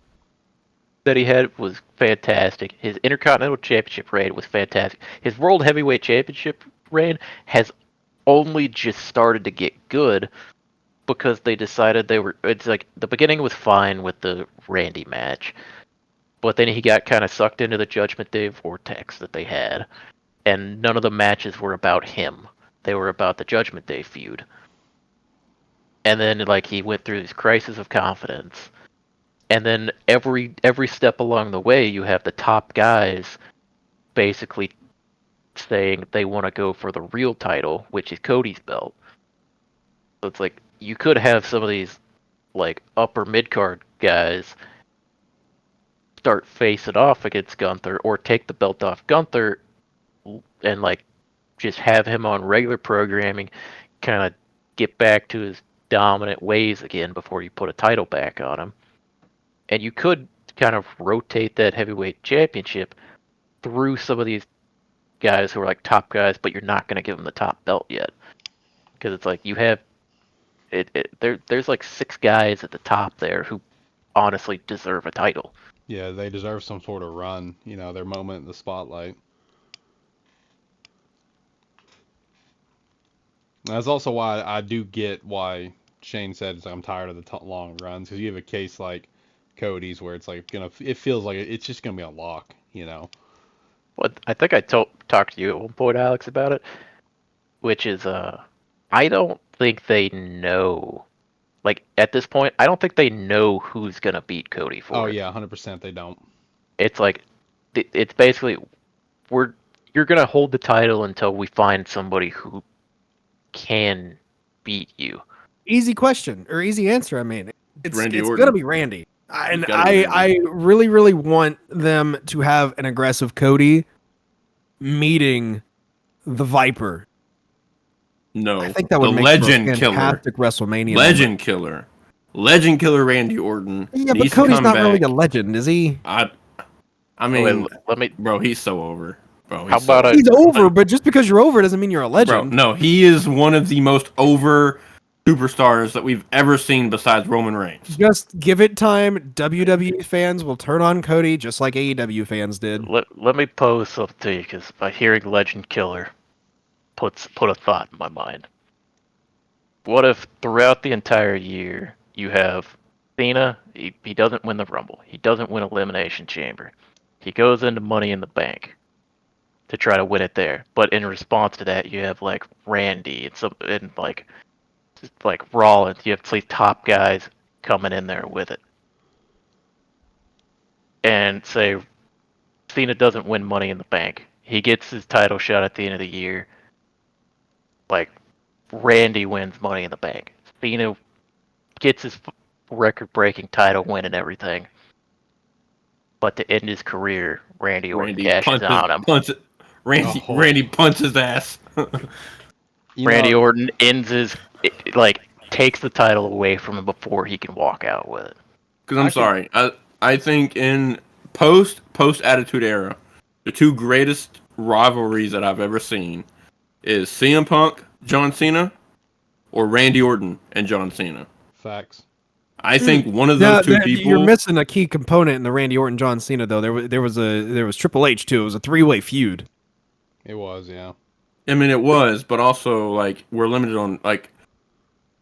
D: that he had was fantastic. His Intercontinental Championship reign was fantastic. His World Heavyweight Championship reign has only just started to get good because they decided they were. It's like the beginning was fine with the Randy match, but then he got kind of sucked into the Judgment Day vortex that they had, and none of the matches were about him. They were about the Judgment Day feud. And then like he went through this crisis of confidence, and then every step along the way, you have the top guys basically saying they want to go for the real title, which is Cody's belt. So it's like you could have some of these like upper mid card guys start facing off against Gunther, or take the belt off Gunther and like just have him on regular programming, kind of get back to his dominant ways again before you put a title back on him. And you could kind of rotate that heavyweight championship through some of these guys who are like top guys, but you're not going to give them the top belt yet, because it's like you have there's like 6 guys at the top there who honestly deserve a title.
A: Yeah, they deserve some sort of run, their moment in the spotlight. That's also why I do get why Shane said I'm tired of the long runs, because you have a case like Cody's where it's like it feels like it's just gonna be a lock.
D: Well, I think I talked to you at one point, Alex, about it, which is I don't think they know. Like at this point, I don't think they know who's gonna beat Cody
A: Oh
D: for it.
A: yeah, 100% they don't.
D: It's like it's basically you're gonna hold the title until we find somebody who can beat you.
B: Easy question or easy answer. I mean, it's
C: Randy
B: it's
C: Orton.
B: gonna be Randy, and
C: gotta be Randy.
B: I really really want them to have an aggressive Cody meeting the Viper.
C: No,
B: I think that
C: the
B: would make
C: legend
B: for a
C: killer,
B: fantastic WrestleMania.
C: legend killer, legend killer Randy Orton.
B: Yeah, but
C: needs to
B: Cody's
C: come
B: not
C: back.
B: really a legend, is he?
C: I
D: Oh,
C: mean,
D: wait, let me.
C: bro, he's so over. Bro,
D: How
C: he's so
D: about
C: over.
B: He's over, but just because you're over doesn't mean you're a
C: Bro,
B: legend.
C: no, he is one of the most over superstars that we've ever seen besides Roman Reigns.
B: Just give it time. WWE fans will turn on Cody just like AEW fans did.
D: Let me pose something to you, because by hearing Legend Killer put a thought in my mind. What if throughout the entire year you have Cena, he doesn't win the Rumble, he doesn't win Elimination Chamber, he goes into Money in the Bank to try to win it there, but in response to that you have like Randy and like Rollins, you have these top guys coming in there with it, and say Cena doesn't win Money in the Bank, he gets his title shot at the end of the year, like Randy wins Money in the Bank, Cena gets his record-breaking title win and everything, but to end his career, Randy Orton
C: Randy
D: cashes on him.
C: Randy,
A: Oh.
C: Randy punts his ass.
D: Randy Orton ends takes the title away from him before he can walk out with it.
C: Because I'm sorry, I think in post Attitude Era, the 2 greatest rivalries that I've ever seen is CM Punk, John Cena, or Randy Orton and John Cena.
A: Facts.
C: I think one of those 2 people.
B: You're missing a key component in the Randy Orton John Cena though. There was Triple H too. It was a 3-way feud.
A: It was, yeah.
C: I mean, it was, but also like we're limited on like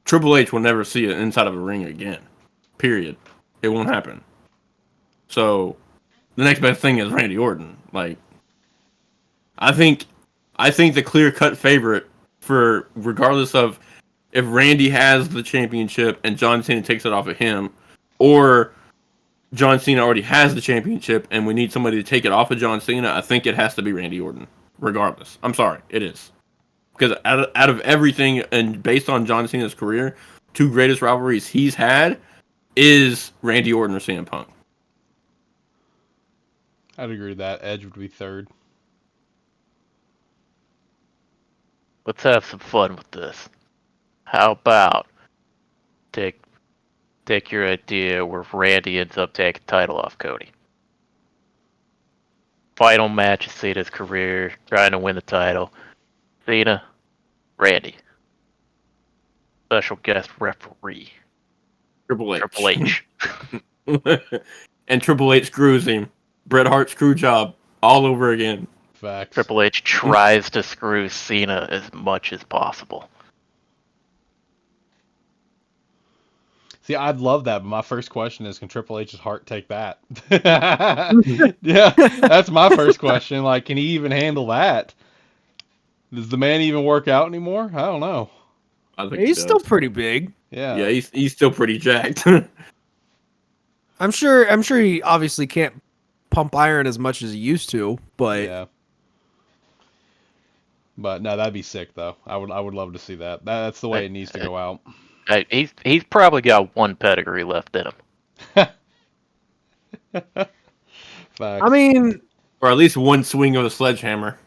C: Triple H will never see it inside of a ring again. Period. It won't happen. So the next best thing is Randy Orton. Like, I think the clear-cut favorite for regardless of if Randy has the championship and John Cena takes it off of him, or John Cena already has the championship and we need somebody to take it off of John Cena, I think it has to be Randy Orton. Regardless, I'm sorry, it is, because out of everything and based on John Cena's career, 2 greatest rivalries he's had is Randy Orton or CM Punk.
A: I'd agree with that. Edge would be third.
D: Let's have some fun with this. How about take your idea where Randy ends up taking the title off Cody? Final match of Cena's career, trying to win the title. Cena, Randy. Special guest referee,
C: Triple H.
D: Triple H.
C: And Triple H screws him. Bret Hart screw job all over again.
A: Facts.
D: Triple H tries to screw Cena as much as possible.
A: See, I'd love that, but my first question is, can Triple H's heart take that? Yeah, that's my first question. Like, can he even handle that? Does the man even work out anymore? I don't know.
C: I think
B: He's
C: he
B: still
C: does.
B: pretty big.
A: Yeah.
C: Yeah, he's still pretty jacked.
B: I'm sure he obviously can't pump iron as much as he used to, but
A: Yeah. But no, that'd be sick though. I would love to see that. That's the way it needs to go out.
D: He's probably got one pedigree left in him.
A: Facts.
B: I mean
C: Or at least one swing of a sledgehammer.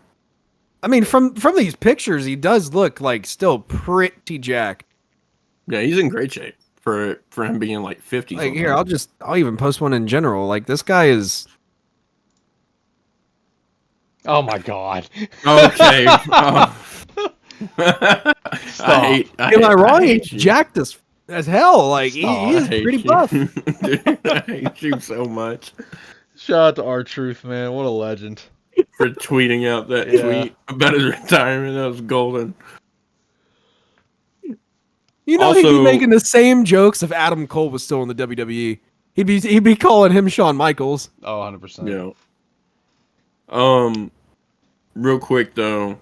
B: from these pictures he does look like still pretty jacked.
C: Yeah, he's in great shape. for him being like 50
B: Like
C: something.
B: here, I'll even post one in general. Like this guy is.
A: Oh my god.
C: Okay. I
A: Stop.
B: Am I wrong? He's
C: hate you.
B: jacked as hell. Like
A: Stop.
B: he
C: I
B: is
C: hate
B: pretty
C: you.
B: buff.
C: Dude, I hate you so much
A: Shout out to R-Truth, man. What a legend.
C: for tweeting out that
A: Yeah.
C: tweet about his retirement. That was golden.
B: You know he'd be making the same jokes if Adam Cole was still in the WWE. He'd be calling him Shawn Michaels.
A: Oh, 100%.
C: Yeah. Real quick though,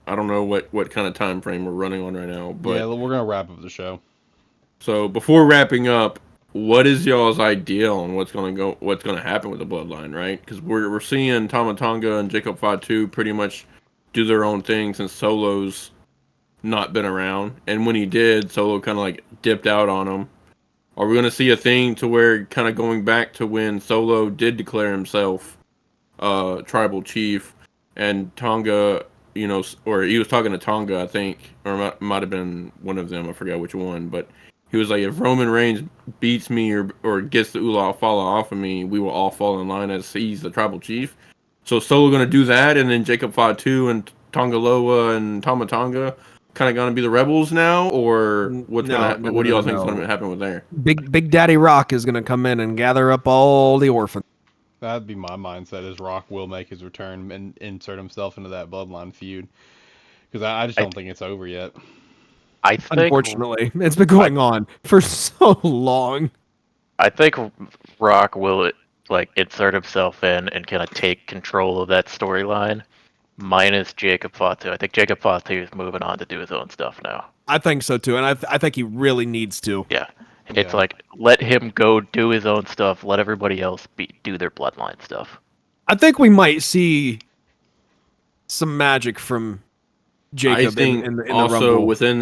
C: I don't know what kind of time frame we're running on right now, but
A: Yeah, we're gonna wrap up the show.
C: so before wrapping up, what is y'all's idea on what's gonna happen with the bloodline, right? Because we're seeing Tama Tonga and Jacob Fatu pretty much do their own thing since Solo's not been around, and when he did, Solo kind of like dipped out on him. Are we gonna see a thing to where kind of going back to when Solo did declare himself tribal chief, and Tonga, or he was talking to Tonga, I think, or it might have been one of them, I forgot which one, but he was like, if Roman Reigns beats me or gets the Ula Fala off of me, we will all fall in line as he's the tribal chief. So Solo gonna do that, and then Jacob Fatu and Tonga Loa and Tama Tonga kind of gonna be the rebels now, or what's
B: No,
C: gonna what do y'all think is gonna happen with there?
B: Big Daddy Rock is gonna come in and gather up all the orphans.
A: That'd be my mindset. Is Rock will make his return and insert himself into that bloodline feud, because I just don't think it's over yet.
D: I think
B: Unfortunately, it's been going on for so long.
D: I think Rock will like insert himself in and kind of take control of that storyline, minus Jacob Fatu. I think Jacob Fatu is moving on to do his own stuff now.
B: I think so too, and I think he really needs to.
D: Yeah, it's
A: Yeah.
D: like let him go do his own stuff. Let everybody else do their bloodline stuff.
B: I think we might see some magic from Jacob
C: I think
B: in the
C: also
B: Rumble.
C: within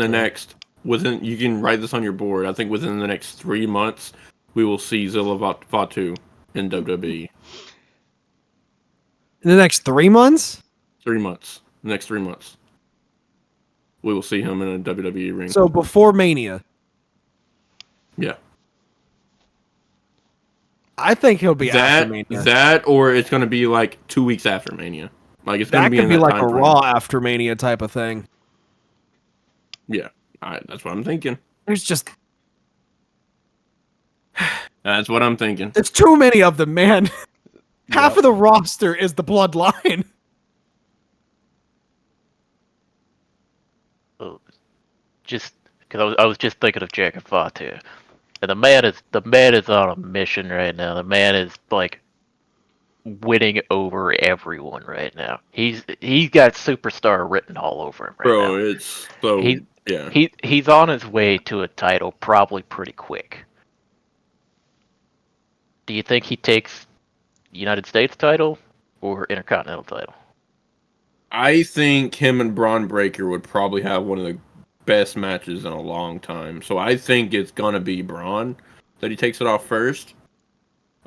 C: you can write this on your board. I think within the next 3 months we will see Zilla Fatu in WWE.
B: In the next 3 months.
C: 3 months. The next 3 months. We will see him in a WWE ring.
B: So before Mania,
C: yeah.
B: I think he'll be after
C: That
B: Mania.
C: that or it's going to be like 2 weeks after Mania. Like it's going to
B: That
C: be
B: could
C: in
B: be
C: that
B: like a
C: time frame.
B: Raw after Mania type of thing.
C: Yeah. That's what I'm thinking.
B: There's just
C: That's what I'm thinking.
B: there's too many of them, man. Half
A: Yep.
B: of the roster is the bloodline.
D: Just because I was just thinking of Jacob Fatu, and the man is on a mission right now. The man is like winning over everyone right now. He's got superstar written all over him right
C: Bro,
D: now.
C: it's so
D: He-
C: yeah.
D: He's on his way to a title probably pretty quick. Do you think he takes United States title or Intercontinental title?
C: I think him and Braun Breaker would probably have one of the best matches in a long time. So I think it's gonna be Braun that he takes it off first.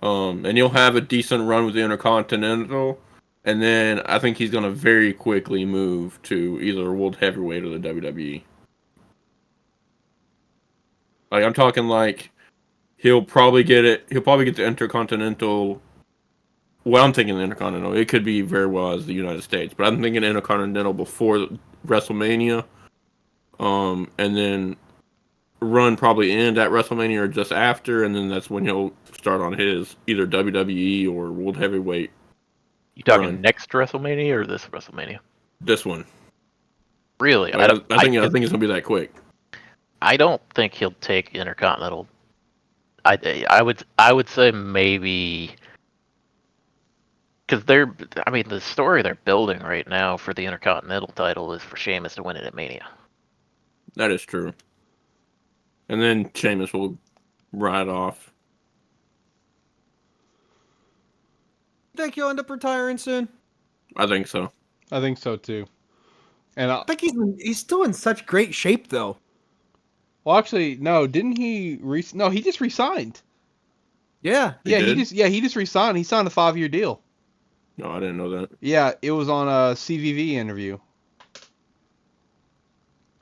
C: And he'll have a decent run with the Intercontinental, and then I think he's gonna very quickly move to either World Heavyweight or the WWE. Like I'm talking like he'll probably get it. He'll probably get the Intercontinental. Well, I'm thinking Intercontinental. It could be very well as the United States, but I'm thinking Intercontinental before WrestleMania. And then run probably end at WrestleMania or just after, and then that's when he'll start on his either WWE or World Heavyweight.
D: You talking
C: Run.
D: next WrestleMania or this WrestleMania?
C: This one.
D: Really?
C: I think it's gonna be that quick.
D: I don't think he'll take Intercontinental. I would say maybe because the story they're building right now for the Intercontinental title is for Sheamus to win it at Mania.
C: That is true. And then Sheamus will ride off.
B: Think he'll end up retiring soon?
C: I think so.
A: I think so too. And
B: I think he's still in such great shape though.
A: well, actually, no, didn't he? No, he just resigned.
B: Yeah.
C: He
A: Yeah,
C: did?
A: he just resigned. He signed a 5-year deal.
C: No, I didn't know that.
A: Yeah, it was on a CVV interview.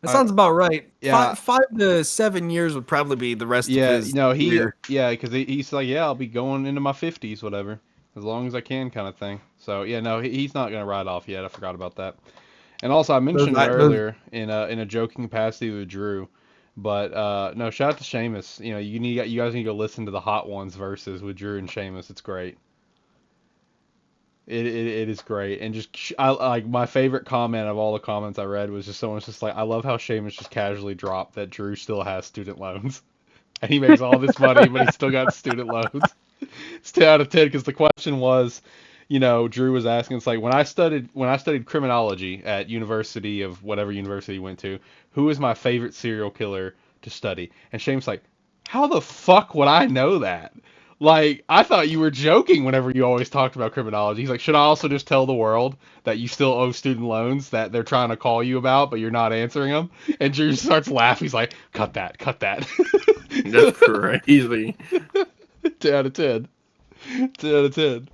B: That sounds about right.
A: Yeah.
B: 5 to 7 years would probably be the rest of his career.
A: Because he's like, yeah, I'll be going into my 50s, whatever, as long as I can, kind of thing. So yeah, no, he's not gonna ride off yet. I forgot about that. And also, I mentioned it earlier in a joking capacity with Drew, but no, shout out to Sheamus. You know, you guys need to go listen to the Hot Ones versus with Drew and Sheamus. It's great. It is great, and I like my favorite comment of all the comments I read was just someone's just like, I love how Sheamus just casually dropped that Drew still has student loans, and he makes all this money, but he still got student loans. It's 10 out of 10 because the question was, you know, Drew was asking, it's like when I studied criminology at university of whatever university he went to, who was my favorite serial killer to study? And Shane's like, how the fuck would I know that? Like, I thought you were joking whenever you always talked about criminology. He's like, should I also just tell the world that you still owe student loans that they're trying to call you about, but you're not answering them? And Drew starts laughing. He's like, cut that, cut that.
C: That's crazy.
A: 10 out of 10. 10 out of 10.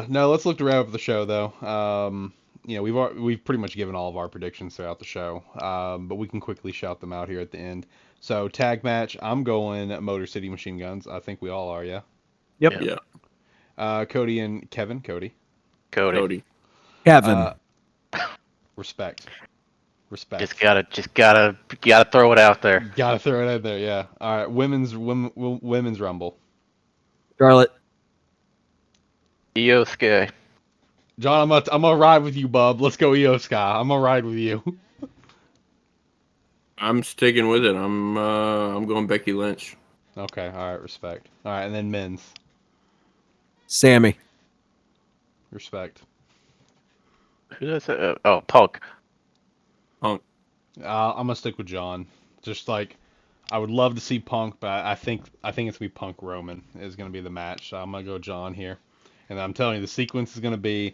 A: No, let's look to wrap up the show though. You know, we've pretty much given all of our predictions throughout the show, but we can quickly shout them out here at the end. So tag match, I'm going Motor City Machine Guns. I think we all are, yeah.
B: Yep.
C: Yeah.
A: Cody and Kevin. Cody.
C: Cody.
B: Kevin.
A: Respect.
D: Just gotta throw it out there.
A: Gotta throw it in there, yeah. All right, women's rumble.
B: Charlotte.
D: Io Sky.
A: John, I'm gonna ride with you, bub. Let's go, Io Sky. I'm gonna ride with you.
C: I'm sticking with it. I'm going Becky Lynch.
A: Okay, all right, respect. All right, and then men's.
B: Sammy.
A: Respect.
D: Who does it? Oh, Punk.
C: Punk.
A: I'm gonna stick with John. Just like, I would love to see Punk, but I think it's gonna be Punk Roman is gonna be the match. So I'm gonna go John here, and I'm telling you, the sequence is gonna be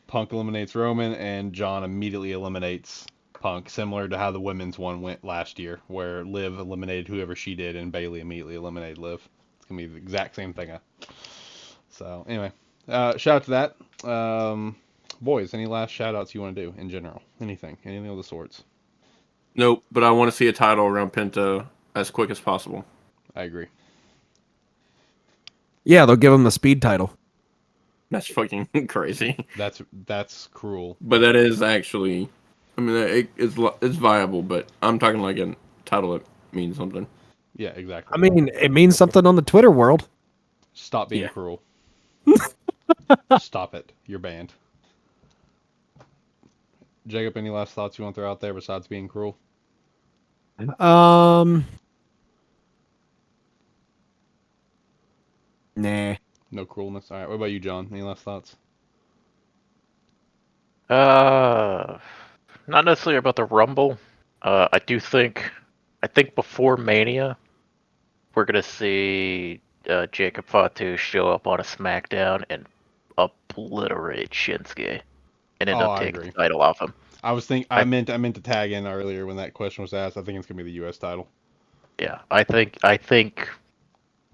A: Punk eliminates Roman, and John immediately eliminates Punk, similar to how the women's one went last year, where Liv eliminated whoever she did, and Bayley immediately eliminated Liv. It's gonna be the exact same thing. So anyway, shout out to that. Boys, any last shout outs you want to do in general? Anything of the sorts?
C: Nope, but I want to see a title around Penta as quick as possible.
A: I agree.
B: Yeah, they'll give him the speed title.
C: That's fucking crazy.
A: That's cruel.
C: But that is actually, I mean, it's viable. But I'm talking like a title that means something.
A: Yeah, exactly.
B: I mean, it means something on the Twitter world.
A: Stop being cruel. Stop it. You're banned. Jacob, any last thoughts you want to throw out there besides being cruel?
B: Nah.
A: No cruelness. All right. What about you, John? Any last thoughts?
D: Not necessarily about the Rumble. I think before Mania, we're gonna see Jacob Fatu show up on a SmackDown and obliterate Shinsuke, and end up taking the title off him.
A: I meant to tag in earlier when that question was asked. I think it's gonna be the U.S. title.
D: Yeah, I think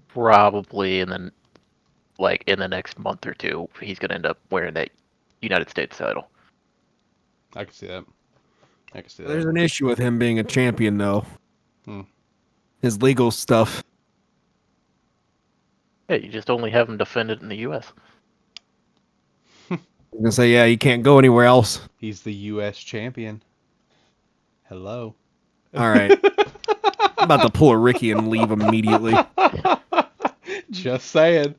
D: probably in the next month or two, he's gonna end up wearing that United States title.
A: I can see that.
B: There's an issue with him being a champion, though. His legal stuff.
D: Yeah, you just only have him defend it in the U.S.
B: I'm gonna say, yeah, you can't go anywhere else.
A: He's the U.S. champion. Hello.
B: All right. I'm about to pull a Ricky and leave immediately.
A: Just saying.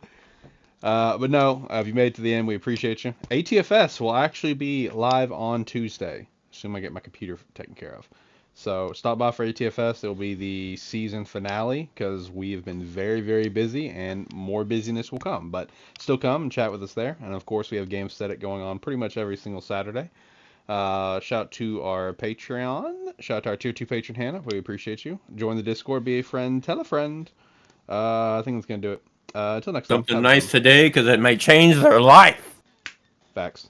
A: But no, if you made it to the end, we appreciate you. ATFS will actually be live on Tuesday. Assume I get my computer taken care of. So stop by for ATFS. It'll be the season finale because we have been very, very busy and more busyness will come. But still come and chat with us there. And of course, we have Game Static going on pretty much every single Saturday. Shout out to our Patreon. Shout out to our Tier 2 patron, Hannah. We appreciate you. Join the Discord. Be a friend. Tell a friend. I think that's going to do it. Until next time.
C: Something nice today because it may change their life.
A: Facts.